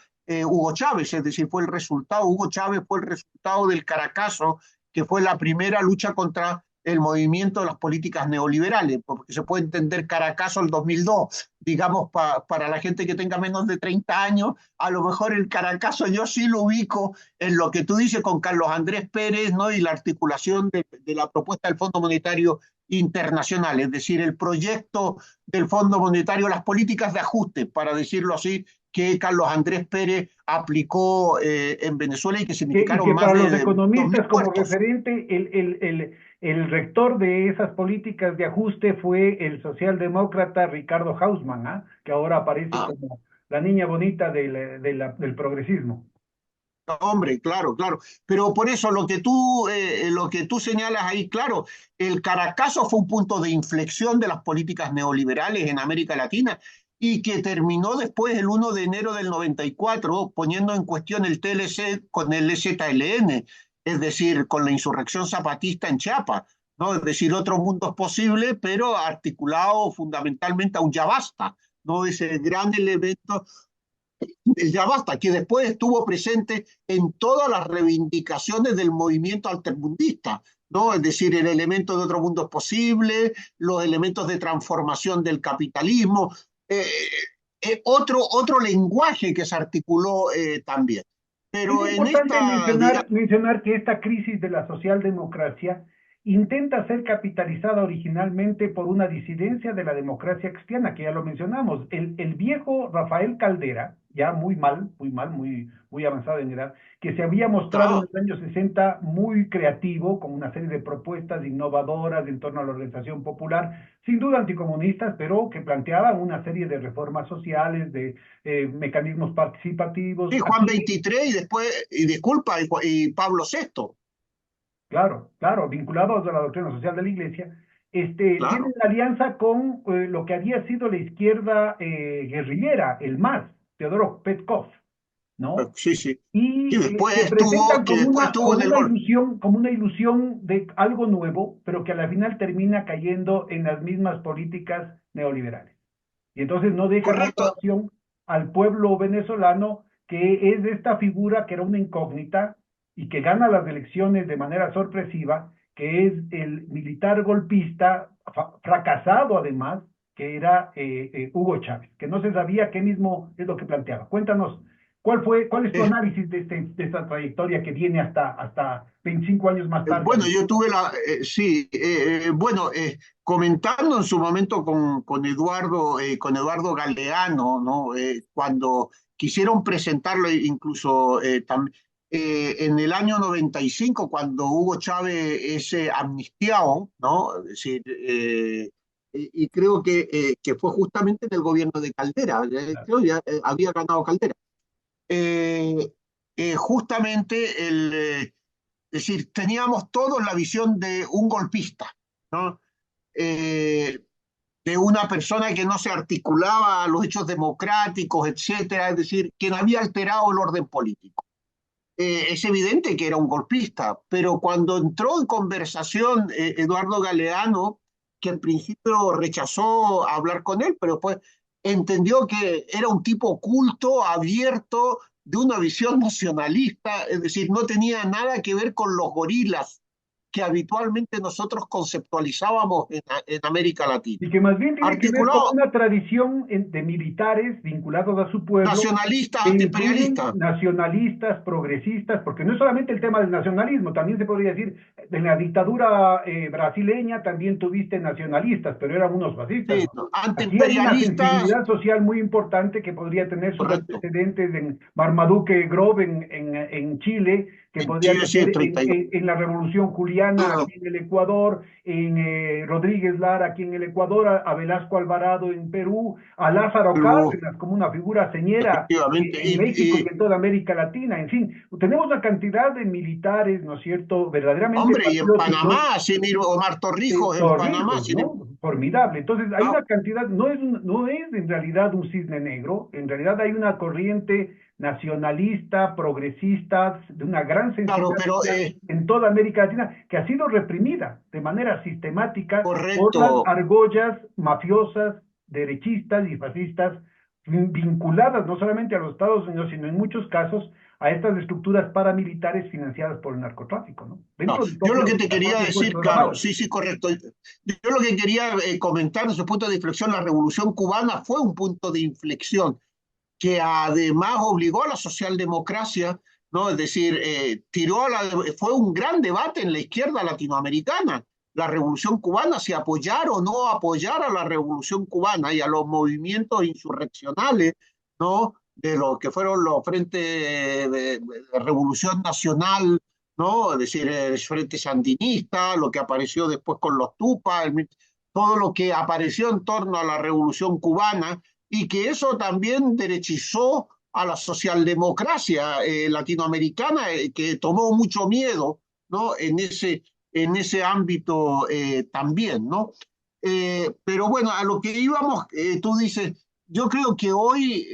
Hugo Chávez, es decir, Hugo Chávez fue el resultado del Caracazo, que fue la primera lucha contra el movimiento de las políticas neoliberales, porque se puede entender Caracazo el 2002, digamos, para la gente que tenga menos de 30 años, a lo mejor el Caracazo yo sí lo ubico en lo que tú dices con Carlos Andrés Pérez, ¿no? Y la articulación de la propuesta del Fondo Monetario Internacional, es decir, el proyecto del Fondo Monetario, las políticas de ajuste, para decirlo así, que Carlos Andrés Pérez aplicó en Venezuela y que Y significaron que más para los de 2.000 economistas, como muertos. referente, el rector de esas políticas de ajuste fue el socialdemócrata Ricardo Hausmann, ¿ah? Que ahora aparece Ah, como la niña bonita del progresismo. hombre, claro, claro. Pero por eso lo que tú señalas ahí, claro, el Caracazo fue un punto de inflexión de las políticas neoliberales en América Latina y que terminó después el 1 de enero del 94 poniendo en cuestión el TLC con el EZLN, es decir, con la insurrección zapatista en Chiapas, ¿no? Es decir, otro mundo es posible, pero articulado fundamentalmente a un ya basta, ¿no? Ese gran elemento ya basta, que después estuvo presente en todas las reivindicaciones del movimiento altermundista, ¿no? Es decir, el elemento de otro mundo es posible, los elementos de transformación del capitalismo, otro lenguaje que se articuló también. Es Pero en importante esta, digamos, mencionar que esta crisis de la socialdemocracia intenta ser capitalizada originalmente por una disidencia de la democracia cristiana, que ya lo mencionamos. El viejo Rafael Caldera, ya muy avanzado en edad, que se había mostrado en ah, los años 60 muy creativo, con una serie de propuestas innovadoras en torno a la organización popular, sin duda anticomunistas, pero que planteaban una serie de reformas sociales, de mecanismos participativos. sí, Juan Aquí 23 y después, y disculpa, y Pablo VI, claro, claro, vinculados a la doctrina social de la Iglesia, tienen claro. alianza con lo que había sido la izquierda guerrillera, el MAS. Teodoro Petkov, ¿no? Sí, sí. Y Que después se presentan estuvo en el gol. como una ilusión de algo nuevo, pero que a la final termina cayendo en las mismas políticas neoliberales. Y entonces no dejan otra Correcto. opción al pueblo venezolano, que es esta figura que era una incógnita y que gana las elecciones de manera sorpresiva, que es el militar golpista, fracasado además, que era Hugo Chávez, que no se sabía qué mismo es lo que planteaba. Cuéntanos, cuál es tu Eh, análisis de esta trayectoria que viene hasta 25 años más tarde? bueno, yo tuve sí, bueno, comentando en su momento con Eduardo Galeano, ¿no? Cuando quisieron presentarlo, incluso en el año 95, cuando Hugo Chávez es amnistiado, ¿no? Es decir, y creo que fue justamente en el gobierno de Caldera, creo ya había ganado Caldera. Eh, Justamente es decir, teníamos todos la visión de un golpista, ¿no? Eh, de una persona que no se articulaba a los hechos democráticos, etcétera, es decir, quien había alterado el orden político. Es evidente que era un golpista, pero cuando entró en conversación Eduardo Galeano, que en principio rechazó hablar con él, pero pues entendió que era un tipo culto, abierto, de una visión nacionalista, es decir, no tenía nada que ver con los gorilas que habitualmente nosotros conceptualizábamos en América Latina. Y que más bien tiene que ver con Articulado, una tradición de militares vinculados a su pueblo, nacionalista, que incluyen antiimperialista. nacionalistas, progresistas, porque no es solamente el tema del nacionalismo, también se podría decir, en la dictadura brasileña también tuviste nacionalistas, pero eran unos fascistas, Sí, ¿no? no, Aquí hay una antiimperialistas, sensibilidad social muy importante que podría tener sus correcto. antecedentes en Marmaduke Grove en Chile, que En podría Chile sí, tener en 32. en la Revolución Juliana aquí en el Ecuador, en Rodríguez Lara aquí en el Ecuador, a Velasco Alvarado en Perú, a Lázaro Luego, Cárdenas como una figura señera efectivamente. en México y en toda América Latina. En fin, tenemos una cantidad de militares, ¿no es cierto?, verdaderamente Hombre, y en patrióticos, Panamá, sin ir Omar Torrijos, en Panamá, Torrijos, sin ir. ¿no? Formidable. Entonces, hay una cantidad, no es en realidad un cisne negro, en realidad hay una corriente nacionalista, progresista, de una gran Claro, sensibilidad pero social en toda América Latina, que ha sido reprimida de manera sistemática por las correcto, argollas mafiosas, derechistas y fascistas, vinculadas no solamente a los Estados Unidos, sino en muchos casos a estas estructuras paramilitares financiadas por el narcotráfico, ¿no? no. Dentro del Yo lo propio, que te las quería propias decir, Fuerzas claro, Armadas. sí, sí, correcto. Yo lo que quería comentar desde su punto de inflexión, la Revolución Cubana fue un punto de inflexión que además obligó a la socialdemocracia, ¿no? Es decir, fue un gran debate en la izquierda latinoamericana, la Revolución Cubana, si apoyar o no apoyar a la Revolución Cubana y a los movimientos insurreccionales, ¿no? De lo que fueron los frentes de Revolución Nacional, ¿no? Es decir, el Frente Sandinista, lo que apareció después con los Tupas, todo lo que apareció en torno a la Revolución Cubana, y que eso también derechizó a la socialdemocracia latinoamericana, que tomó mucho miedo, ¿no? En ese ámbito también, ¿no? Pero bueno, a lo que íbamos, tú dices, yo creo que hoy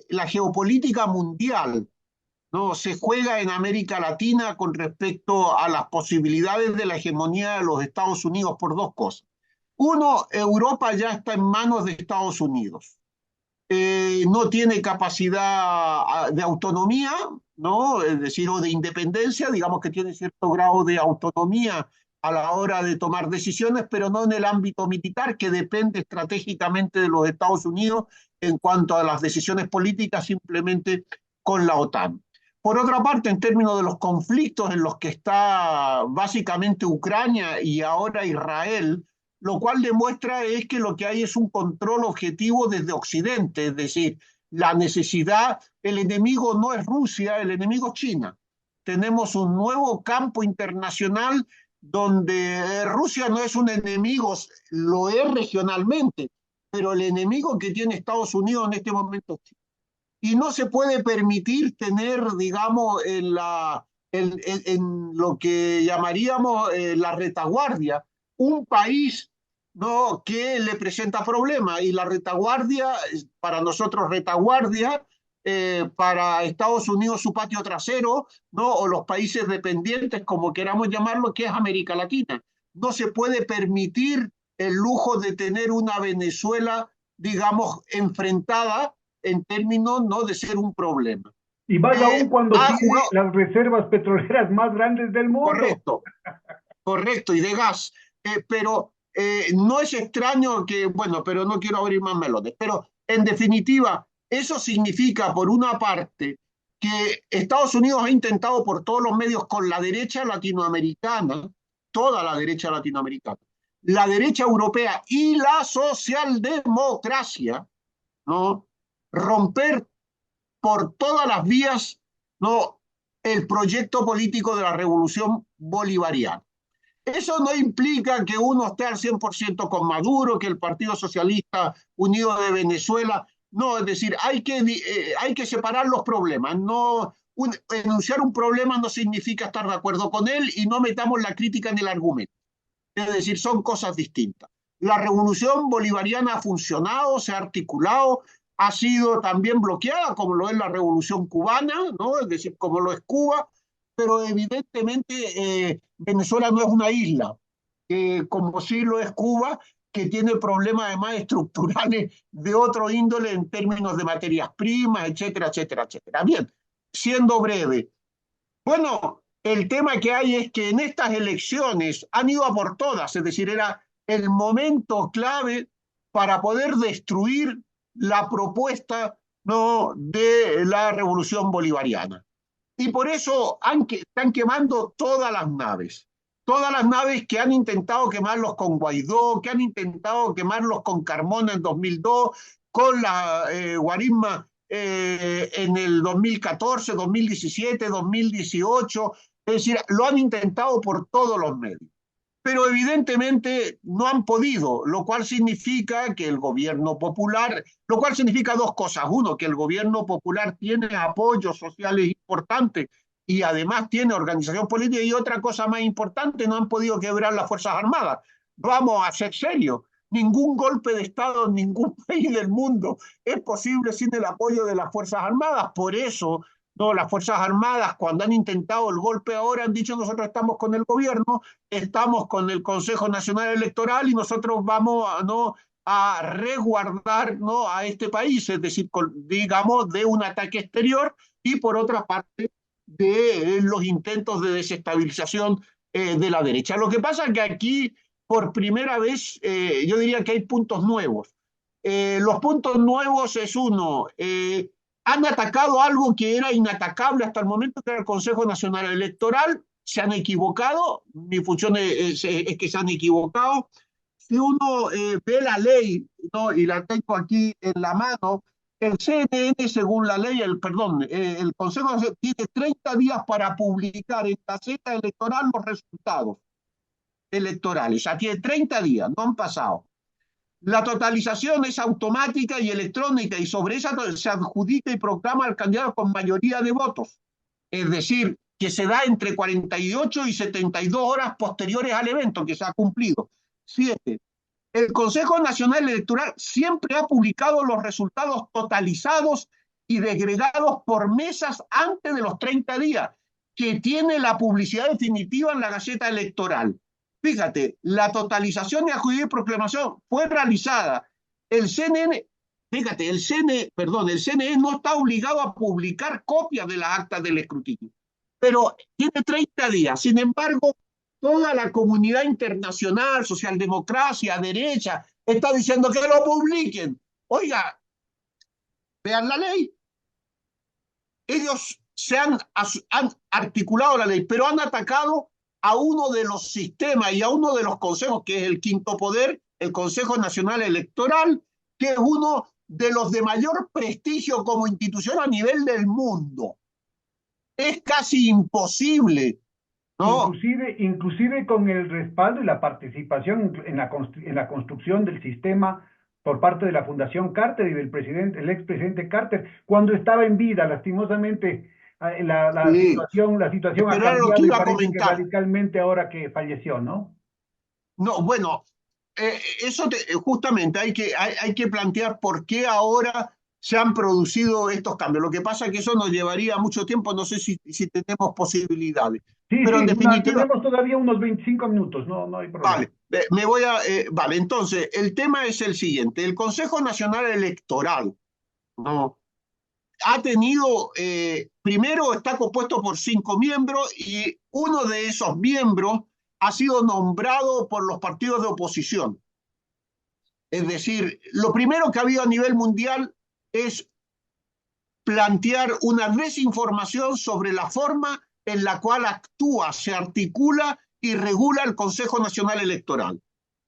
la geopolítica mundial, ¿no? Se juega en América Latina con respecto a las posibilidades de la hegemonía de los Estados Unidos por dos cosas. Uno, Europa ya está en manos de Estados Unidos. No tiene capacidad de autonomía, ¿no? Es decir, o de independencia, digamos que tiene cierto grado de autonomía a la hora de tomar decisiones, pero no en el ámbito militar, que depende estratégicamente de los Estados Unidos en cuanto a las decisiones políticas, simplemente con la OTAN. Por otra parte, en términos de los conflictos en los que está básicamente Ucrania y ahora Israel, lo cual demuestra es que lo que hay es un control objetivo desde Occidente, es decir, la necesidad, el enemigo no es Rusia, el enemigo es China. Tenemos un nuevo campo internacional donde Rusia no es un enemigo, lo es regionalmente, pero el enemigo que tiene Estados Unidos en este momento es China. Y no se puede permitir tener, digamos, en lo que llamaríamos la retaguardia, un país no, que le presenta problemas. Y la retaguardia, para nosotros retaguardia, para Estados Unidos su patio trasero, ¿no? O los países dependientes, como queramos llamarlo, que es América Latina. No se puede permitir el lujo de tener una Venezuela, digamos, enfrentada en términos, ¿no?, de ser un problema. Y más aún cuando Ha tiene jugado, las reservas petroleras más grandes del mundo. correcto, correcto, y de gas. Pero no es extraño que, bueno, pero no quiero abrir más melones, pero en definitiva, eso significa, por una parte, que Estados Unidos ha intentado por todos los medios con la derecha latinoamericana, toda la derecha latinoamericana, la derecha europea y la socialdemocracia, ¿no?, romper por todas las vías, ¿no?, el proyecto político de la revolución bolivariana. Eso no implica que uno esté al 100% con Maduro, que el Partido Socialista Unido de Venezuela, no, es decir, hay que separar los problemas. No, enunciar un problema no significa estar de acuerdo con él y no metamos la crítica en el argumento. Es decir, son cosas distintas. La revolución bolivariana ha funcionado, se ha articulado, ha sido también bloqueada, como lo es la revolución cubana, ¿no?, es decir, como lo es Cuba, pero evidentemente Venezuela no es una isla, como sí lo es Cuba, que tiene problemas además estructurales de otro índole en términos de materias primas, etcétera, etcétera, etcétera. Bien, siendo breve, bueno, el tema que hay es que en estas elecciones han ido a por todas, es decir, era el momento clave para poder destruir la propuesta, ¿no?, de la revolución bolivariana. Y por eso están quemando todas las naves que han intentado quemarlos con Guaidó, que han intentado quemarlos con Carmona en 2002, con la Guarisma en el 2014, 2017, 2018, es decir, lo han intentado por todos los medios. Pero evidentemente no han podido, lo cual significa que el gobierno popular, lo cual significa dos cosas. Uno, que el gobierno popular tiene apoyos sociales importantes y además tiene organización política, y otra cosa más importante, no han podido quebrar las Fuerzas Armadas. Vamos a ser serios. Ningún golpe de Estado en ningún país del mundo es posible sin el apoyo de las Fuerzas Armadas. Por eso, no, las Fuerzas Armadas, cuando han intentado el golpe ahora, han dicho: nosotros estamos con el gobierno, estamos con el Consejo Nacional Electoral y nosotros vamos a, ¿no?, a resguardar, ¿no?, a este país, es decir, digamos, de un ataque exterior, y por otra parte de los intentos de desestabilización de la derecha. Lo que pasa es que aquí, por primera vez, yo diría que hay puntos nuevos. Los puntos nuevos es uno, han atacado algo que era inatacable hasta el momento, que era el Consejo Nacional Electoral. Se han equivocado, mi función es que se han equivocado. Si uno ve la ley, ¿no?, y la tengo aquí en la mano, el CNN, según la ley, el Consejo tiene 30 días para publicar en Gaceta Electoral los resultados electorales. O sea, tiene 30 días, no han pasado. La totalización es automática y electrónica, y sobre esa se adjudica y proclama al candidato con mayoría de votos. Es decir, que se da entre 48 y 72 horas posteriores al evento que se ha cumplido. 7. El Consejo Nacional Electoral siempre ha publicado los resultados totalizados y desgregados por mesas antes de los 30 días, que tiene la publicidad definitiva en la Gaceta Electoral. Fíjate, la totalización y adjudicación y proclamación fue realizada. El CNN, fíjate, el CNE no está obligado a publicar copias de las actas del escrutinio, pero tiene 30 días. Sin embargo, toda la comunidad internacional, socialdemocracia, derecha, está diciendo que lo publiquen. Oiga, vean la ley. Ellos han articulado la ley, pero han atacado a uno de los sistemas y a uno de los consejos, que es el quinto poder, el Consejo Nacional Electoral, que es uno de los de mayor prestigio como institución a nivel del mundo. Es casi imposible, ¿no? Inclusive con el respaldo y la participación en la construcción del sistema por parte de la Fundación Carter y el expresidente Carter, cuando estaba en vida. Lastimosamente, Sí, la situación ha pero era lo que cambiado y iba a parece que comentar. radicalmente ahora que falleció, ¿no? No, bueno, justamente hay que plantear por qué ahora se han producido estos cambios. Lo que pasa es que eso nos llevaría mucho tiempo, no sé si tenemos posibilidades. Sí, Pero en sí, definitiva, tenemos todavía unos 25 minutos, no hay problema. vale, vale, entonces, el tema es el siguiente. El Consejo Nacional Electoral, ¿no? Ha tenido, primero está compuesto por 5 miembros y uno de esos miembros ha sido nombrado por los partidos de oposición. Es decir, lo primero que ha habido a nivel mundial es plantear una desinformación sobre la forma en la cual actúa, se articula y regula el Consejo Nacional Electoral.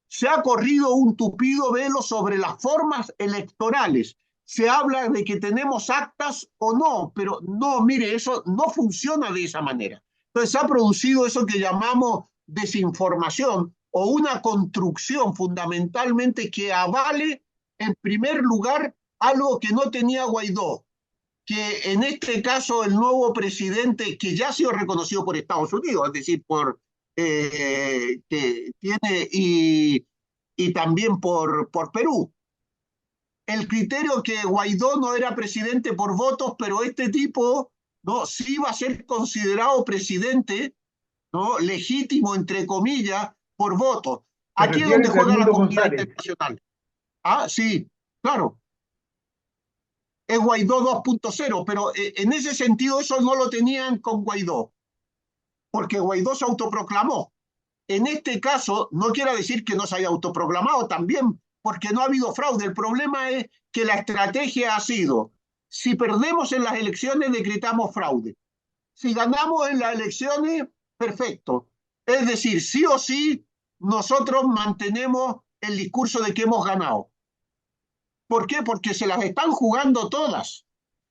Se ha corrido un tupido velo sobre las formas electorales. Se habla de que tenemos actas o no, pero no, mire, eso no funciona de esa manera. Entonces se ha producido eso que llamamos desinformación o una construcción fundamentalmente que avale, en primer lugar, algo que no tenía Guaidó, que en este caso el nuevo presidente, que ya ha sido reconocido por Estados Unidos, es decir, que tiene y también por Perú. El criterio que Guaidó no era presidente por votos, pero este tipo, ¿no?, sí iba a ser considerado presidente, ¿no?, legítimo, entre comillas, por votos. ¿Te Aquí es donde refieres a juega la Edmundo comunidad González? internacional. Ah, sí, claro. Es Guaidó 2.0, pero en ese sentido eso no lo tenían con Guaidó, porque Guaidó se autoproclamó. En este caso, no quiere decir que no se haya autoproclamado también, porque no ha habido fraude. El problema es que la estrategia ha sido, si perdemos en las elecciones, decretamos fraude. Si ganamos en las elecciones, perfecto. Es decir, sí o sí, nosotros mantenemos el discurso de que hemos ganado. ¿Por qué? Porque se las están jugando todas.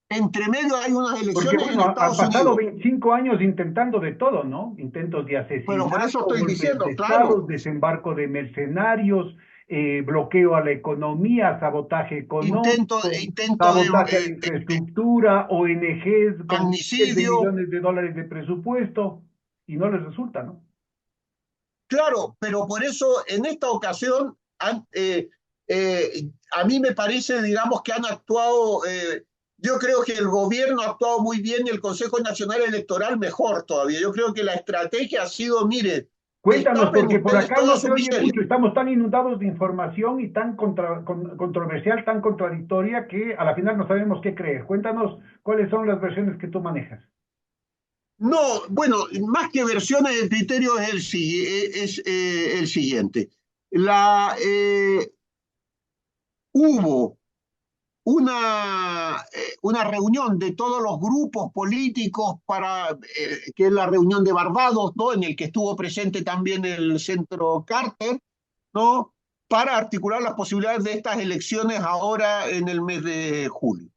Entre medio hay unas Porque elecciones en bueno, han Estados pasado Unidos. 25 años intentando de todo, ¿no? Intentos de Pero por eso asesinato, estoy golpes de diciendo, Estado, claro, desembarco de mercenarios, bloqueo a la economía, sabotaje intento, económico, intento sabotaje a la de infraestructura, ONGs con miles de magnicidio. millones de dólares de presupuesto, y no les resulta, ¿no? Claro, pero por eso en esta ocasión a mí me parece, digamos, que han actuado, yo creo que el gobierno ha actuado muy bien y el Consejo Nacional Electoral mejor todavía. Yo creo que la estrategia ha sido, mire, Cuéntanos, destapen porque por ustedes acá no toda se su oye miseria. mucho, estamos tan inundados de información y tan controversial, tan contradictoria, que a la final no sabemos qué creer. Cuéntanos cuáles son las versiones que tú manejas. No, bueno, más que versiones, el criterio es el siguiente. Hubo una reunión de todos los grupos políticos que es la reunión de Barbados, ¿no?, en el que estuvo presente también el Centro Carter, ¿no?, para articular las posibilidades de estas elecciones ahora en el mes de julio.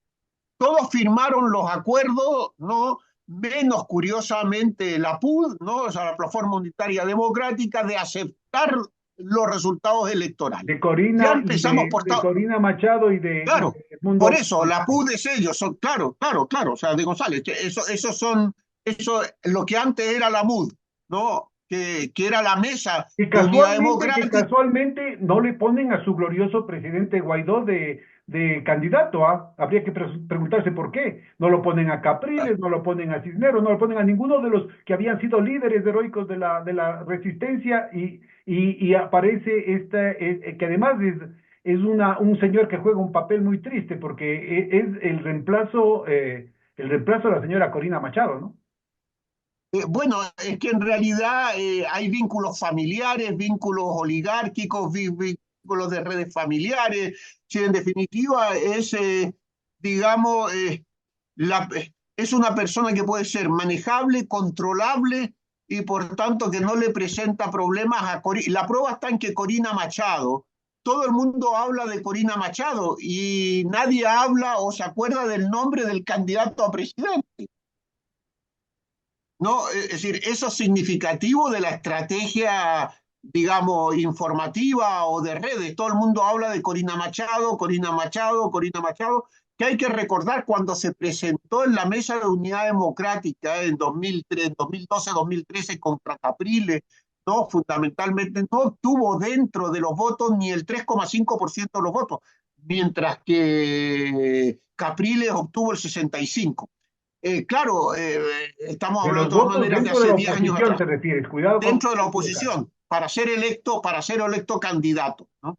Todos firmaron los acuerdos, ¿no?, menos curiosamente la PUD, ¿no?, o sea, la Plataforma Unitaria Democrática, de aceptar los resultados electorales. De Ya Corina y empezamos por... de Corina Machado y Claro, de por Edmundo eso, la González. PUD es ellos, claro, o sea, de González, eso, lo que antes era la MUD, ¿no?, que era la Mesa Y de Unidad que Democrática. casualmente no le ponen a su glorioso presidente Guaidó de candidato, ¿ah? Habría que preguntarse por qué. No lo ponen a Capriles, no lo ponen a Cisneros, no lo ponen a ninguno de los que habían sido líderes heroicos de la resistencia y aparece que además es un señor que juega un papel muy triste porque es el reemplazo de la señora Corina Machado, ¿no? Bueno, es que en realidad hay vínculos familiares, vínculos oligárquicos, vínculos de redes familiares. Si en definitiva digamos, es una persona que puede ser manejable, controlable y por tanto que no le presenta problemas a Corina. La prueba está en que Corina Machado, todo el mundo habla de Corina Machado y nadie habla o se acuerda del nombre del candidato a presidente. ¿No? Es decir, eso es significativo de la estrategia, digamos, informativa o de redes. Todo el mundo habla de Corina Machado, Corina Machado, Corina Machado, que hay que recordar cuando se presentó en la Mesa de Unidad Democrática en 2003, 2012, 2013 contra Capriles, no, fundamentalmente no obtuvo dentro de los votos ni el 3,5% de los votos, mientras que Capriles obtuvo el 65%. Claro, estamos De hablando los de todas votos maneras de dentro de hace la 10 años oposición atrás, te refieres, cuidado con dentro de la equivocar. oposición, para ser electo candidato, ¿no?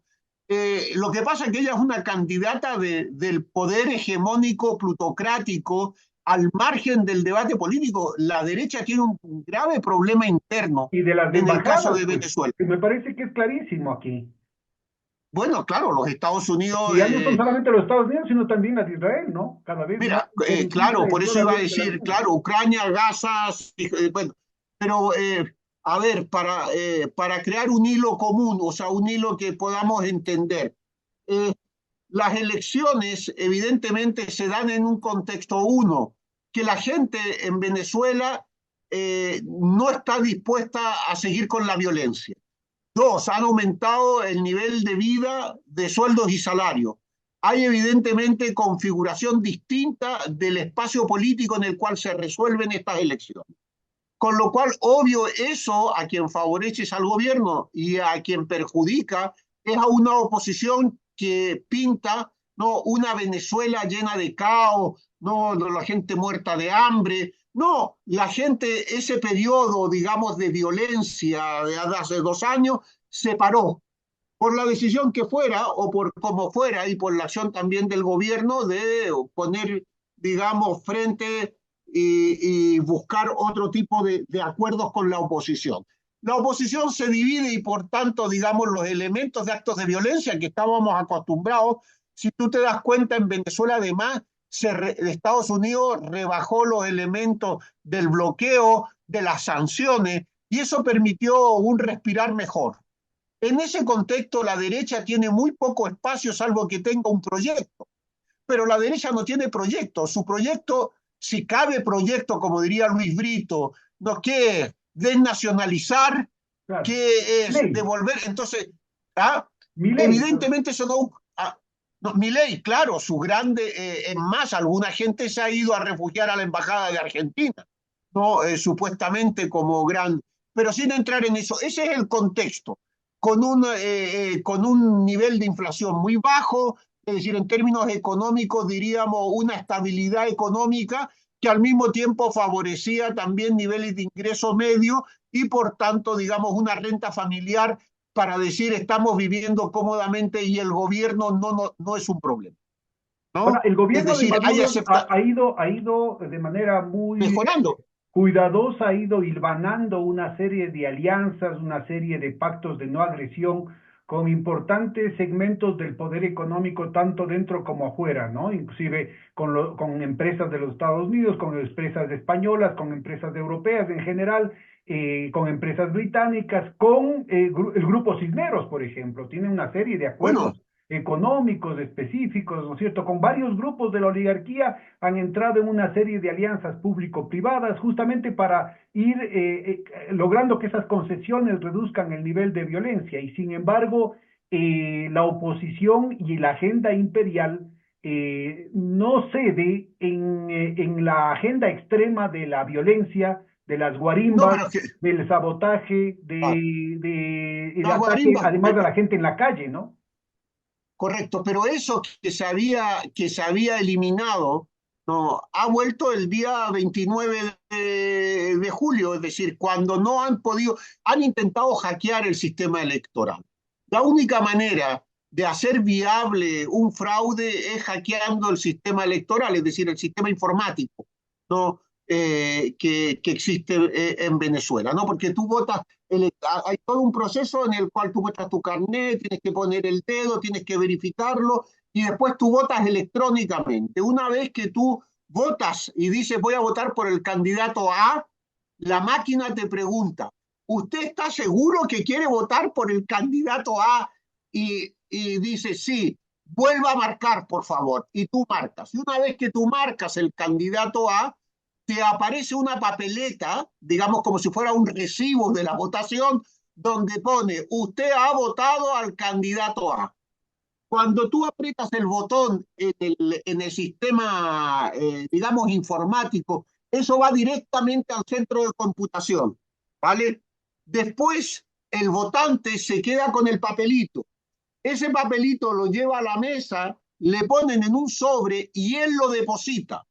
Lo que pasa es que ella es una candidata del poder hegemónico plutocrático al margen del debate político. La derecha tiene un grave problema interno Y de las en el caso embajadas, de pues, Venezuela. que me parece que es clarísimo aquí. Bueno, claro, los Estados Unidos, Y ya no son solamente los Estados Unidos, sino también las de Israel, ¿no? Cada vez más mira, politiza claro, por en eso toda iba a América decir, Latina. claro, Ucrania, Gaza, bueno, pero a ver, para crear un hilo común, o sea, un hilo que podamos entender, eh, las elecciones evidentemente se dan en un contexto uno, que la gente en Venezuela no está dispuesta a seguir con la violencia. Dos, han aumentado el nivel de vida de sueldos y salarios. Hay evidentemente configuración distinta del espacio político en el cual se resuelven estas elecciones. Con lo cual, obvio, eso a quien favorece es al gobierno y a quien perjudica es a una oposición que pinta, ¿no?, una Venezuela llena de caos, no la gente muerta de hambre. No, la gente, ese periodo, digamos, de violencia de hace 2 años, se paró por la decisión que fuera o por como fuera y por la acción también del gobierno de poner, digamos, frente y buscar otro tipo de acuerdos con la oposición. La oposición se divide y por tanto, digamos, los elementos de actos de violencia que estábamos acostumbrados, si tú te das cuenta, en Venezuela además Estados Unidos rebajó los elementos del bloqueo, de las sanciones, y eso permitió un respirar mejor. En ese contexto, la derecha tiene muy poco espacio, salvo que tenga un proyecto. Pero la derecha no tiene proyecto. Su proyecto, si cabe proyecto, como diría Luis Brito, ¿no? ¿Qué es? Desnacionalizar, Claro. ¿qué es? Ley, Devolver. Entonces, ¿ah? mi ley. Evidentemente eso no... No, Milei, claro, su grande, en más, alguna gente se ha ido a refugiar a la embajada de Argentina, no supuestamente como gran, pero sin entrar en eso. Ese es el contexto, con un nivel de inflación muy bajo, es decir, en términos económicos diríamos una estabilidad económica que al mismo tiempo favorecía también niveles de ingreso medio y por tanto, digamos, una renta familiar para decir estamos viviendo cómodamente y el gobierno no es un problema, Bueno, ¿no? el Es gobierno de decir, hay Maduro acepta ha ido de manera muy mejorando. cuidadosa, ha ido hilvanando una serie de alianzas, una serie de pactos de no agresión con importantes segmentos del poder económico, tanto dentro como afuera, ¿no? Inclusive con empresas de los Estados Unidos, con empresas españolas, con empresas europeas en general, con empresas británicas, con el Grupo Cisneros, por ejemplo. Tiene una serie de Bueno, acuerdos económicos específicos, ¿no es cierto? Con varios grupos de la oligarquía han entrado en una serie de alianzas público-privadas justamente para ir logrando que esas concesiones reduzcan el nivel de violencia y sin embargo la oposición y la agenda imperial no cede en la agenda extrema de la violencia, de las no, guarimbas, pero es que del sabotaje, ah, el las ataque guarimbas, además de la gente en la calle, ¿no? correcto, pero eso que se había eliminado, no, ha vuelto el día 29 de julio, es decir, cuando no han podido, han intentado hackear el sistema electoral. La única manera de hacer viable un fraude es hackeando el sistema electoral, es decir, el sistema informático, ¿no? Que existe en Venezuela, ¿no? Porque tú votas, hay todo un proceso en el cual tú muestras tu carnet, tienes que poner el dedo, tienes que verificarlo y después tú votas electrónicamente. Una vez que tú votas y dices voy a votar por el candidato A, la máquina te pregunta, ¿usted está seguro que quiere votar por el candidato A? Y dice, sí, vuelva a marcar, por favor. Y tú marcas. Y una vez que tú marcas el candidato A, te aparece una papeleta, digamos como si fuera un recibo de la votación, donde pone, usted ha votado al candidato A. Cuando tú aprietas el botón en el sistema, digamos, informático, eso va directamente al centro de computación, ¿vale? Después, el votante se queda con el papelito. Ese papelito lo lleva a la mesa, le ponen en un sobre y él lo deposita.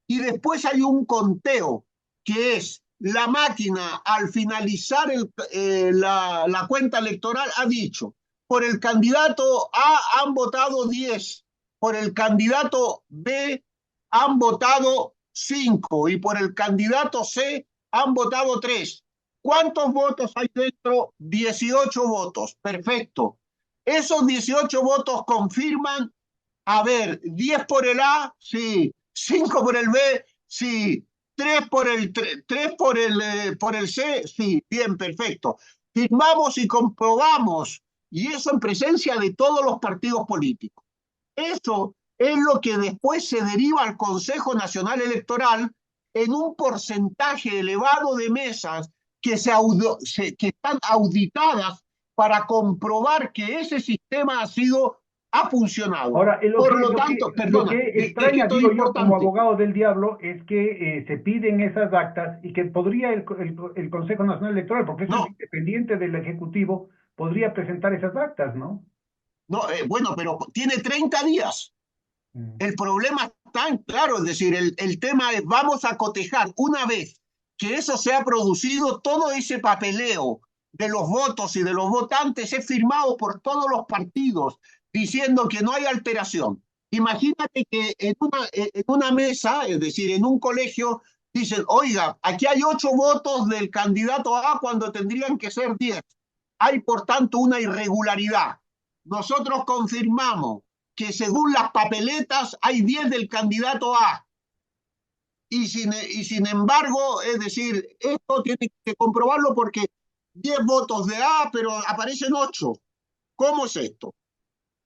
Y después hay un conteo, que es la máquina al finalizar la cuenta electoral ha dicho, por el candidato A han votado 10, por el candidato B han votado 5 y por el candidato C han votado 3. ¿Cuántos votos hay dentro? 18 votos. Perfecto. Esos 18 votos confirman, a ver, 10 por el A, sí, 5 por el B, sí, 3 por el C, sí, bien, perfecto. Firmamos y comprobamos, y eso en presencia de todos los partidos políticos. Eso es lo que después se deriva al Consejo Nacional Electoral en un porcentaje elevado de mesas que están auditadas para comprobar que ese sistema ha funcionado. Ahora, Por lo tanto, lo perdona, que es que extraña, esto es digo yo, como importante. abogado del diablo, es que se piden esas actas y que podría el Consejo Nacional Electoral, porque eso es No, independiente del Ejecutivo, podría presentar esas actas, ¿no? no, bueno, pero tiene 30 días. Mm. El problema está en claro, es decir, el tema es, vamos a cotejar una vez que eso se ha producido, todo ese papeleo de los votos y de los votantes es firmado por todos los partidos diciendo que no hay alteración. Imagínate que en una mesa, es decir, en un colegio, dicen, oiga, aquí hay 8 votos del candidato A cuando tendrían que ser 10. Hay, por tanto, una irregularidad. Nosotros confirmamos que según las papeletas hay 10 del candidato A. Y sin embargo, es decir, esto tiene que comprobarlo porque 10 votos de A, pero aparecen 8. ¿Cómo es esto?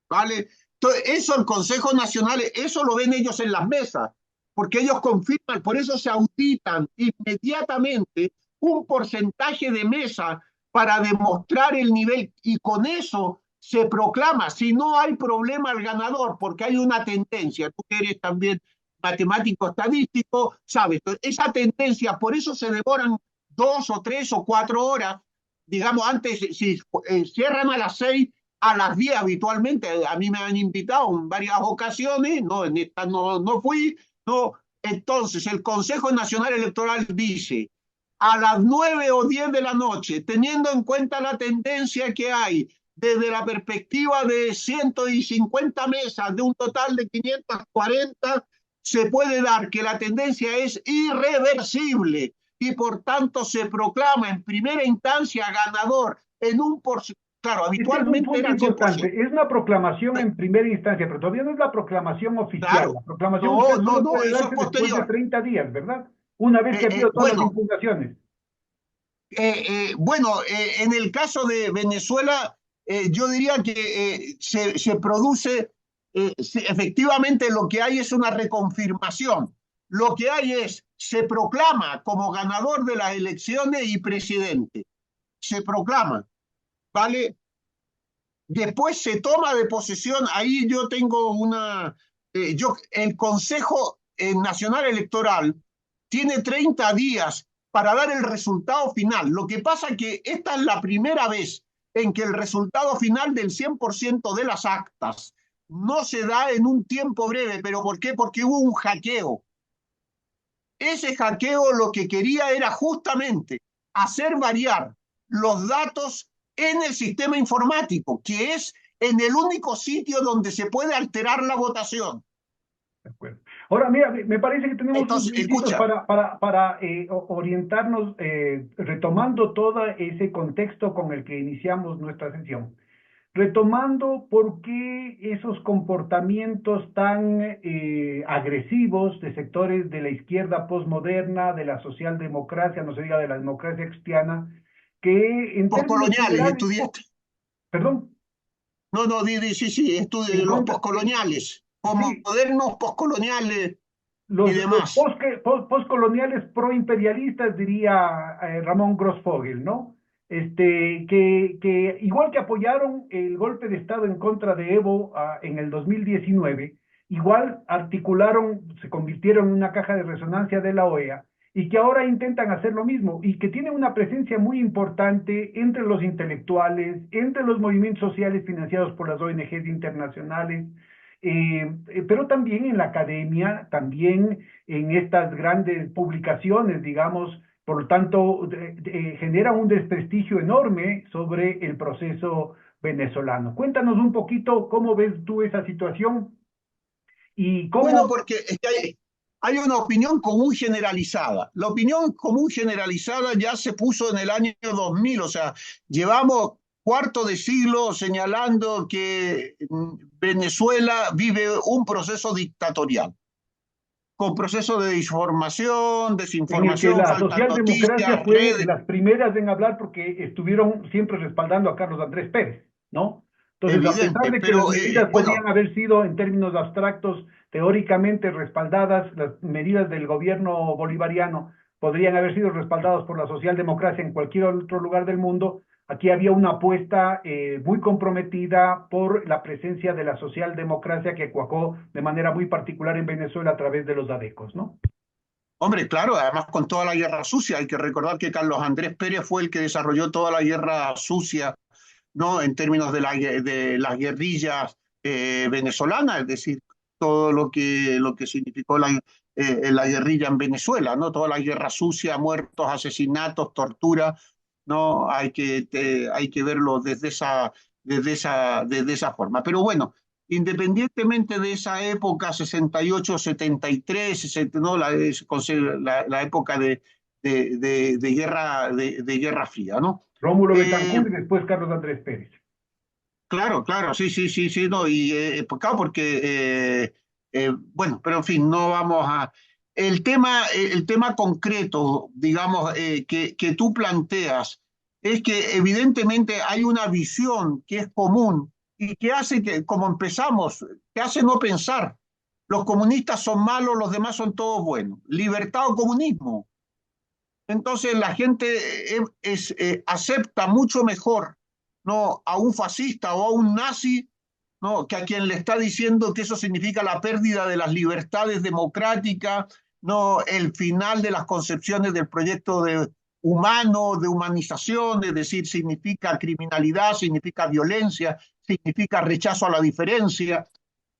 ¿Vale? Entonces, eso el Consejo Nacional, eso lo ven ellos en las mesas, porque ellos confirman, por eso se auditan inmediatamente un porcentaje de mesa para demostrar el nivel y con eso se proclama, si no hay problema al ganador, porque hay una tendencia, tú que eres también matemático estadístico, sabes, esa tendencia, por eso se demoran 2 o 3 o 4 horas, digamos, antes, si cierran a las 6, a las 10 habitualmente, a mí me han invitado en varias ocasiones, no, en esta no fui, no. Entonces el Consejo Nacional Electoral dice, a las 9 o 10 de la noche, teniendo en cuenta la tendencia que hay desde la perspectiva de 150 mesas, de un total de 540, se puede dar que la tendencia es irreversible y por tanto se proclama en primera instancia ganador en un porcentaje. Claro, Este es un habitualmente punto era el 100%. importante. Es una proclamación en primera instancia, pero todavía no es la proclamación oficial. Claro. La proclamación No, oficial no, solo no, puede eso es darse después de posterior. 30 días, ¿verdad? Una vez que ha habido todas las Bueno, impugnaciones. en el caso de Venezuela, yo diría que se produce, efectivamente lo que hay es una reconfirmación. Lo que hay es, se proclama como ganador de las elecciones y presidente. Se proclama, ¿vale? Después se toma de posesión, ahí yo tengo el Consejo Nacional Electoral tiene 30 días para dar el resultado final. Lo que pasa es que esta es la primera vez en que el resultado final del 100% de las actas no se da en un tiempo breve. ¿Pero por qué? Porque hubo un hackeo. Ese hackeo lo que quería era justamente hacer variar los datos en el sistema informático, que es en el único sitio donde se puede alterar la votación. De acuerdo. Ahora, mira, me parece que tenemos unos Entonces, minutitos escucha, para orientarnos, retomando todo ese contexto con el que iniciamos nuestra sesión. Retomando por qué esos comportamientos tan agresivos de sectores de la izquierda postmoderna, de la socialdemocracia, no se diga de la democracia cristiana, que en términos poscoloniales, generales, estudiaste. perdón, No, no, sí, en los contra, poscoloniales, sí, modernos poscoloniales y los demás. postcoloniales proimperialistas, diría Ramón Grossfogel, ¿no? Que igual que apoyaron el golpe de Estado en contra de Evo en el 2019, igual articularon, se convirtieron en una caja de resonancia de la OEA y que ahora intentan hacer lo mismo y que tienen una presencia muy importante entre los intelectuales, entre los movimientos sociales financiados por las ONGs internacionales, pero también en la academia, también en estas grandes publicaciones, digamos, por lo tanto, genera un desprestigio enorme sobre el proceso venezolano. Cuéntanos un poquito cómo ves tú esa situación y Bueno, cómo... porque es que hay una opinión común generalizada. La opinión común generalizada ya se puso en el año 2000, o sea, llevamos cuarto de siglo señalando que Venezuela vive un proceso dictatorial, con proceso de información, en el que desinformación, la faltas socialdemocracia noticias, fue de redes, las primeras en hablar porque estuvieron siempre respaldando a Carlos Andrés Pérez, ¿no? Entonces, a pesar evidente, de que las pero medidas podrían bueno, haber sido en términos abstractos, teóricamente respaldadas, las medidas del gobierno bolivariano podrían haber sido respaldadas por la socialdemocracia en cualquier otro lugar del mundo, aquí había una apuesta muy comprometida por la presencia de la socialdemocracia que cuajó de manera muy particular en Venezuela a través de los ADECOS, ¿no? hombre, claro, además con toda la guerra sucia, hay que recordar que Carlos Andrés Pérez fue el que desarrolló toda la guerra sucia, ¿no? En términos de las guerrillas venezolanas, es decir, todo lo que significó la guerrilla en Venezuela, ¿no? Toda la guerra sucia, muertos, asesinatos, tortura, ¿no? Hay que verlo desde esa forma. Pero bueno, independientemente de esa época, 68, 73, 60, ¿no? La época de Guerra Fría, ¿no? Rómulo Eh, Betancourt y después Carlos Andrés Pérez. Claro, claro, sí, sí, sí, sí, no, y pues, claro, porque, bueno, pero en fin, no vamos a... el tema concreto, digamos, que tú planteas, es que evidentemente hay una visión que es común y que hace que, como empezamos, que hace no pensar, los comunistas son malos, los demás son todos buenos, libertad o comunismo. Entonces la gente acepta mucho mejor, ¿no? A un fascista o a un nazi, ¿no? Que a quien le está diciendo que eso significa la pérdida de las libertades democráticas, ¿no? El final de las concepciones del proyecto humano, de humanización, es decir, significa criminalidad, significa violencia, significa rechazo a la diferencia.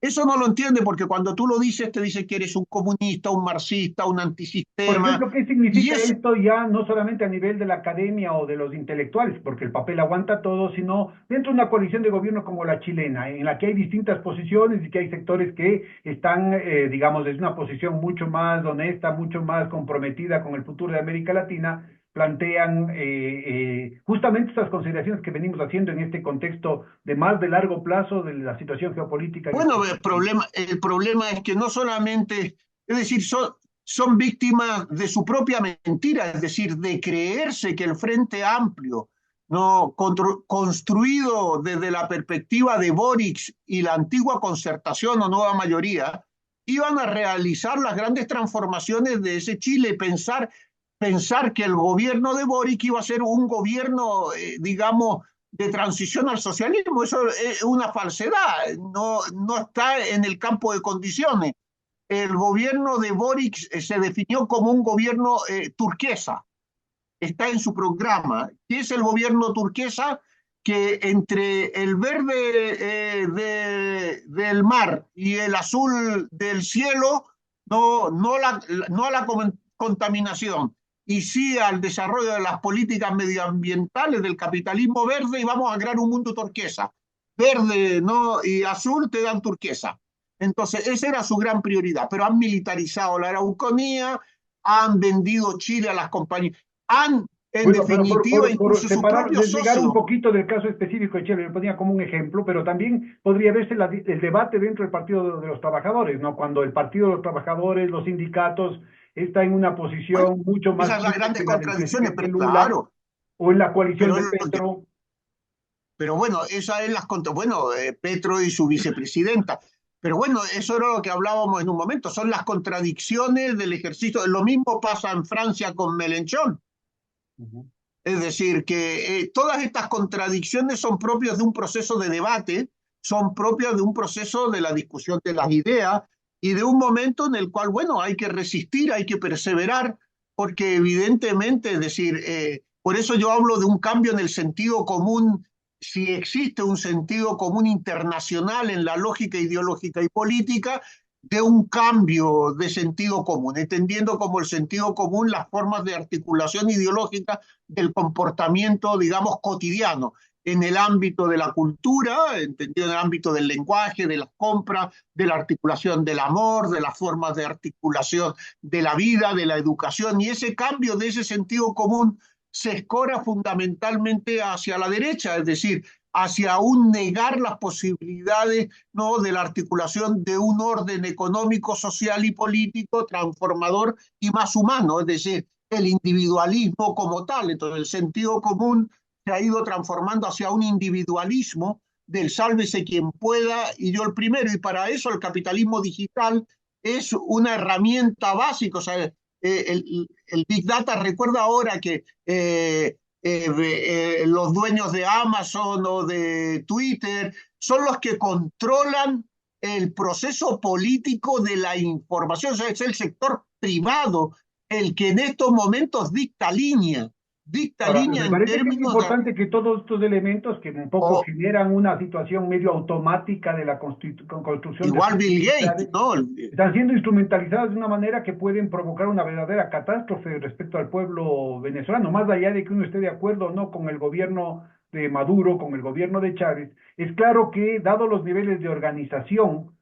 Eso no lo entiende porque cuando tú lo dices te dice que eres un comunista, un marxista, un Por antisistema, ejemplo, ¿qué y significa eso, esto ya no solamente a nivel de la academia o de los intelectuales, porque el papel aguanta todo, sino dentro de una coalición de gobierno como la chilena, en la que hay distintas posiciones y que hay sectores que están, digamos, desde una posición mucho más honesta, mucho más comprometida con el futuro de América Latina, plantean justamente estas consideraciones que venimos haciendo en este contexto de más de largo plazo de la situación geopolítica en bueno, este país. el problema es que no solamente, es decir, son víctimas de su propia mentira, es decir, de creerse que el Frente Amplio, no construido desde la perspectiva de Boric y la antigua concertación o nueva mayoría, iban a realizar las grandes transformaciones de ese Chile, pensar que el gobierno de Boric iba a ser un gobierno, digamos, de transición al socialismo. Eso es una falsedad, no está en el campo de condiciones. El gobierno de Boric se definió como un gobierno turquesa, está en su programa. ¿Qué es el gobierno turquesa? Que entre el verde del mar y el azul del cielo, no a la contaminación, y sí al desarrollo de las políticas medioambientales del capitalismo verde, y vamos a crear un mundo turquesa. Verde, ¿no? Y azul te dan turquesa. Entonces, esa era su gran prioridad, pero han militarizado la Araucanía, han vendido Chile a las compañías, han, en Bueno, pero definitiva, por incluso su separar, propio desligar un socio. poquito del caso específico de Chile, lo ponía como un ejemplo, pero también podría verse el debate dentro del Partido de los Trabajadores, ¿no? Cuando el Partido de los Trabajadores, los sindicatos, está en una Bueno, posición mucho más esas son las firme grandes que la del contradicciones, presidente pero Lula, claro, o en la coalición pero, de Petro. pero bueno, esa es bueno, Petro y su vicepresidenta. Pero bueno, eso era lo que hablábamos en un momento, son las contradicciones del ejercicio. Lo mismo pasa en Francia con Mélenchon. Ujú. Es decir, que todas estas contradicciones son propias de un proceso de debate, son propias de un proceso de la discusión de las ideas y de un momento en el cual, bueno, hay que resistir, hay que perseverar, porque evidentemente, es decir, por eso yo hablo de un cambio en el sentido común, si existe un sentido común internacional en la lógica ideológica y política, de un cambio de sentido común, entendiendo como el sentido común las formas de articulación ideológica del comportamiento, digamos, cotidiano, en el ámbito de la cultura, entendido en el ámbito del lenguaje, de las compras, de la articulación del amor, de las formas de articulación de la vida, de la educación, y ese cambio de ese sentido común se escora fundamentalmente hacia la derecha, es decir, hacia un negar las posibilidades, ¿no?, de la articulación de un orden económico, social y político transformador y más humano, es decir, el individualismo como tal. Entonces el sentido común se ha ido transformando hacia un individualismo del sálvese quien pueda y yo el primero, y para eso el capitalismo digital es una herramienta básica. O sea, el Big Data, recuerda ahora que los dueños de Amazon o de Twitter son los que controlan el proceso político de la información. O sea, es el sector privado el que en estos momentos dicta Ahora, línea me en parece que es términos de... importante que todos estos elementos que un poco O, generan una situación medio automática de la construcción de igual Bill sociedades Gates, ¿no? están siendo instrumentalizadas de una manera que pueden provocar una verdadera catástrofe respecto al pueblo venezolano, más allá de que uno esté de acuerdo o no con el gobierno de Maduro, con el gobierno de Chávez. Es claro que, dado los niveles de organización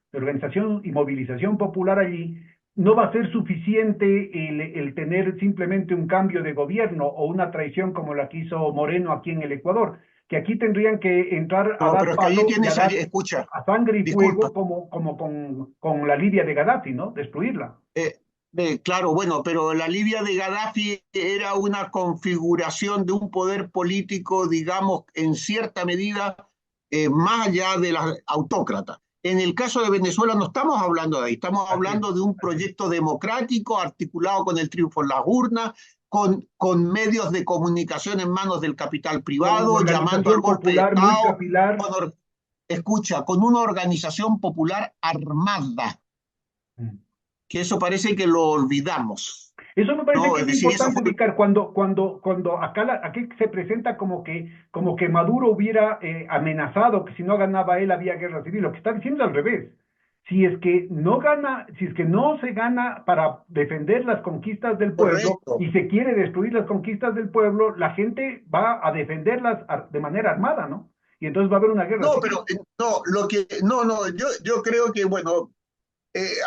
y movilización popular allí, no va a ser suficiente el tener simplemente un cambio de gobierno o una traición como la que hizo Moreno aquí en el Ecuador, que aquí tendrían que entrar a No, dar pero es que ahí palo y a tienes, dar escucha, a sangre y disculpa, fuego como con la Libia de Gaddafi, ¿no? Destruirla. claro, bueno, pero la Libia de Gaddafi era una configuración de un poder político, digamos, en cierta medida, más allá de las autócratas. En el caso de Venezuela no estamos hablando de ahí, estamos Así es, hablando de un así es. proyecto democrático articulado con el triunfo en las urnas, con medios de comunicación en manos del capital Con privado, llamando al organización golpe de popular muy Estado, capilar. con, escucha, con una organización popular armada, que eso parece que lo olvidamos, Eso me parece ¿no? que Es es decir, eso importante, fue... indicar cuando acá, aquí se presenta como que Maduro hubiera amenazado que si no ganaba él había guerra civil. Lo que está diciendo al revés. Si es que no gana, si es que no se gana para defender las conquistas del pueblo Correcto. y se quiere destruir las conquistas del pueblo, la gente va a defenderlas de manera armada, ¿no? Y entonces va a haber una guerra No, civil. pero no, yo creo que, bueno,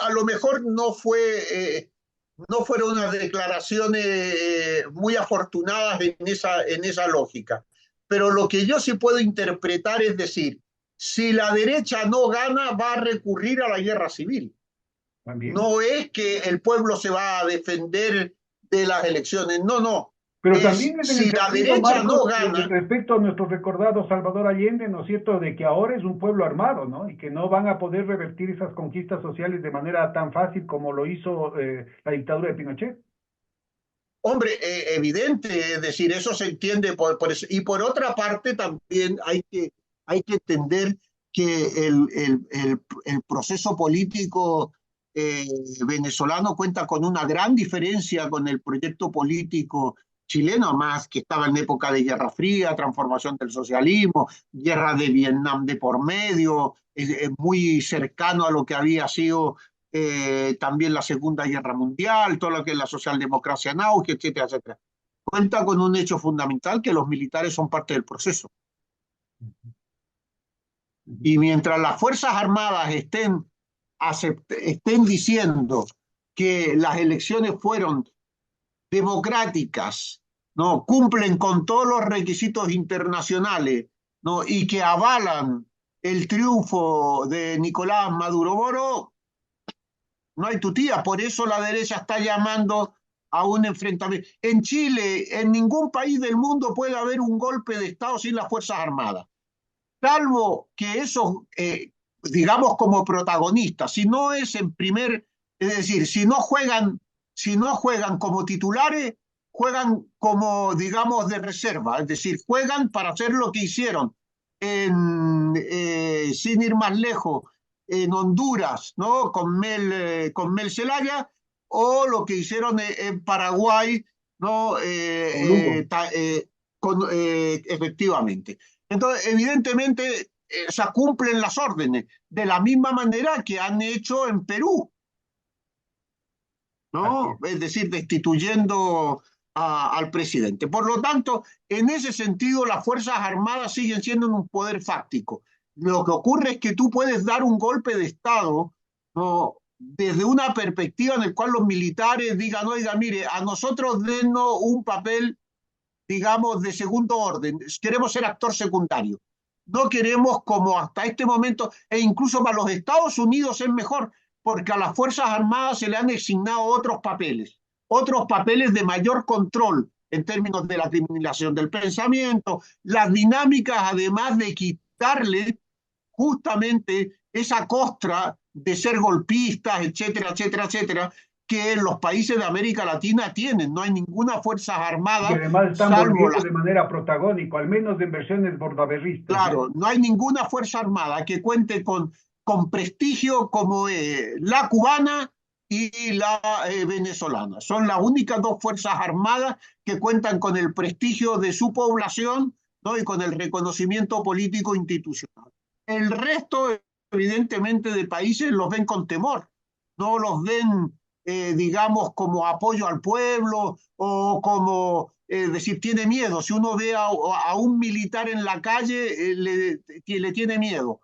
a lo mejor no fueron unas declaraciones muy afortunadas en esa lógica. Pero lo que yo sí puedo interpretar es decir, si la derecha no gana, va a recurrir a la guerra civil. También. No es que el pueblo se va a defender de las elecciones, no, no. Pero Es también es en el si la sentido, derecha Marcos, no gana, respecto a nuestro recordado Salvador Allende, ¿no es cierto?, de que ahora es un pueblo armado, ¿no? Y que no van a poder revertir esas conquistas sociales de manera tan fácil como lo hizo la dictadura de Pinochet. hombre, evidente, es decir, eso se entiende por eso. Y por otra parte, también hay que entender que el proceso político venezolano cuenta con una gran diferencia con el proyecto político chileno, más que estaba en época de Guerra Fría, transformación del socialismo, guerra de Vietnam de por medio, muy cercano a lo que había sido también la Segunda Guerra Mundial, todo lo que es la socialdemocracia en auge, etcétera, etcétera. Cuenta con un hecho fundamental, que los militares son parte del proceso. Y mientras las Fuerzas Armadas estén diciendo que las elecciones fueron democráticas, ¿no?, cumplen con todos los requisitos internacionales, ¿no?, y que avalan el triunfo de Nicolás Maduro Moro, no hay tutía. Por eso la derecha está llamando a un enfrentamiento. En Chile, en ningún país del mundo puede haber un golpe de Estado sin las Fuerzas Armadas, salvo que esos, digamos, como protagonistas, si no es en primer, es decir, si no juegan como titulares, juegan como, digamos, de reserva, es decir, juegan para hacer lo que hicieron sin ir más lejos, en Honduras, ¿no?, con Mel Zelaya, o lo que hicieron en Paraguay, ¿no? Efectivamente. Entonces, evidentemente, o sea, cumplen las órdenes de la misma manera que han hecho en Perú, ¿no? Es decir, destituyendo al presidente. Por lo tanto, en ese sentido, las Fuerzas Armadas siguen siendo un poder fáctico. Lo que ocurre es que tú puedes dar un golpe de Estado, ¿no? Desde una perspectiva en la cual los militares digan, oiga, mire, a nosotros denos un papel, digamos, de segundo orden, queremos ser actor secundario. No queremos como hasta este momento, e incluso para los Estados Unidos es mejor, porque a las Fuerzas Armadas se le han asignado otros papeles de mayor control en términos de la criminalización del pensamiento, las dinámicas además de quitarle justamente esa costra de ser golpistas, etcétera, etcétera, etcétera, que los países de América Latina tienen. No hay ninguna fuerza Y armada, además están salvo volviendo las... de manera protagónica, al menos en versiones bordaberristas, ¿no? Claro, no hay ninguna fuerza armada que cuente con prestigio como la cubana y la venezolana. Son las únicas dos fuerzas armadas que cuentan con el prestigio de su población, ¿no? Y con el reconocimiento político institucional. El resto, evidentemente, de países los ven con temor, no los ven, digamos, como apoyo al pueblo o como, decir, tiene miedo. Si uno ve a un militar en la calle, le tiene miedo.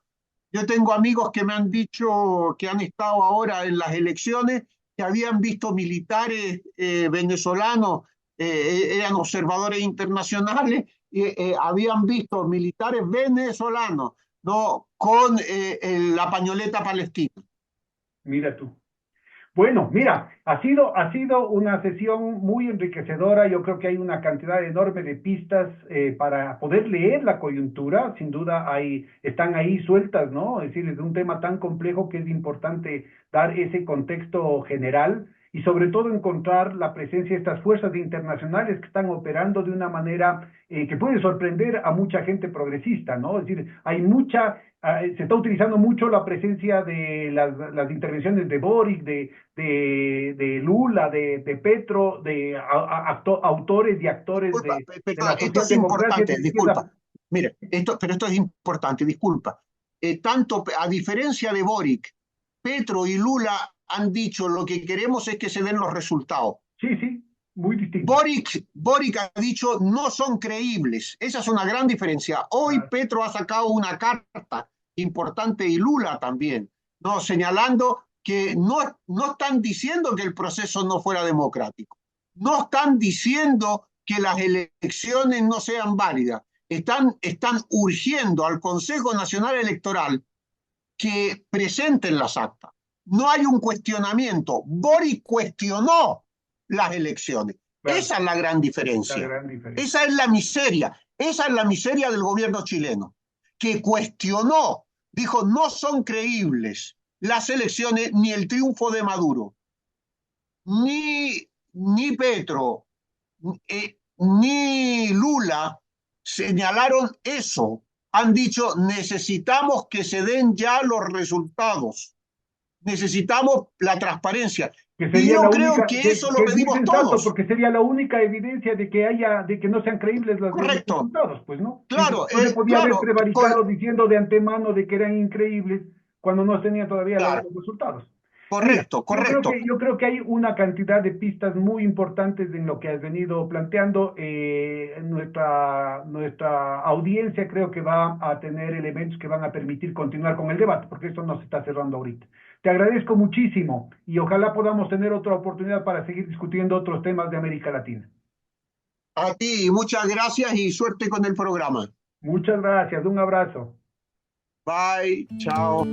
Yo tengo amigos que me han dicho que han estado ahora en las elecciones, que habían visto militares venezolanos, eran observadores internacionales, y habían visto militares venezolanos, ¿no? Con la pañoleta palestina. Mira tú. Bueno, mira, ha sido una sesión muy enriquecedora. Yo creo que hay una cantidad enorme de pistas para poder leer la coyuntura. Sin duda están ahí sueltas, ¿no? Es decir, es un tema tan complejo que es importante dar ese contexto general y sobre todo encontrar la presencia de estas fuerzas internacionales que están operando de una manera que puede sorprender a mucha gente progresista, ¿no? Es decir, se está utilizando mucho la presencia de las intervenciones de Boric, de Lula, de Petro, de autores y actores Disculpa, de la esto es socialdemocracia de importante, la disculpa. izquierda. Mire, pero esto es importante, disculpa. Tanto, a diferencia de Boric, Petro y Lula han dicho lo que queremos es que se den los resultados. Sí, sí, muy distinto. Boric ha dicho no son creíbles. Esa es una gran diferencia. Hoy Ah, Petro ha sacado una carta importante y Lula también, ¿no? Señalando que no están diciendo que el proceso no fuera democrático. No están diciendo que las elecciones no sean válidas. Están urgiendo al Consejo Nacional Electoral que presenten las actas. No hay un cuestionamiento. Boric cuestionó las elecciones. claro, Esa es la gran la diferencia. gran diferencia. Esa es la miseria. Esa es la miseria del gobierno chileno, que cuestionó, dijo, no son creíbles las elecciones ni el triunfo de Maduro, ni Petro, ni Lula señalaron eso. Han dicho, necesitamos que se den ya los resultados. Necesitamos la transparencia. Que Y sería yo la creo única, que eso lo que es muy pedimos sensato, todos. porque sería la única evidencia de que no sean creíbles los Correcto. resultados, pues, ¿no? Claro, No se podía haber claro, prevaricado diciendo de antemano de que eran increíbles cuando no tenían todavía claro, los resultados. Mira, correcto, correcto. yo creo que hay una cantidad de pistas muy importantes en lo que has venido planteando. Nuestra audiencia creo que va a tener elementos que van a permitir continuar con el debate, porque esto no se está cerrando ahorita. Te agradezco muchísimo y ojalá podamos tener otra oportunidad para seguir discutiendo otros temas de América Latina. A ti, muchas gracias y suerte con el programa. Muchas gracias, un abrazo. Bye, chao.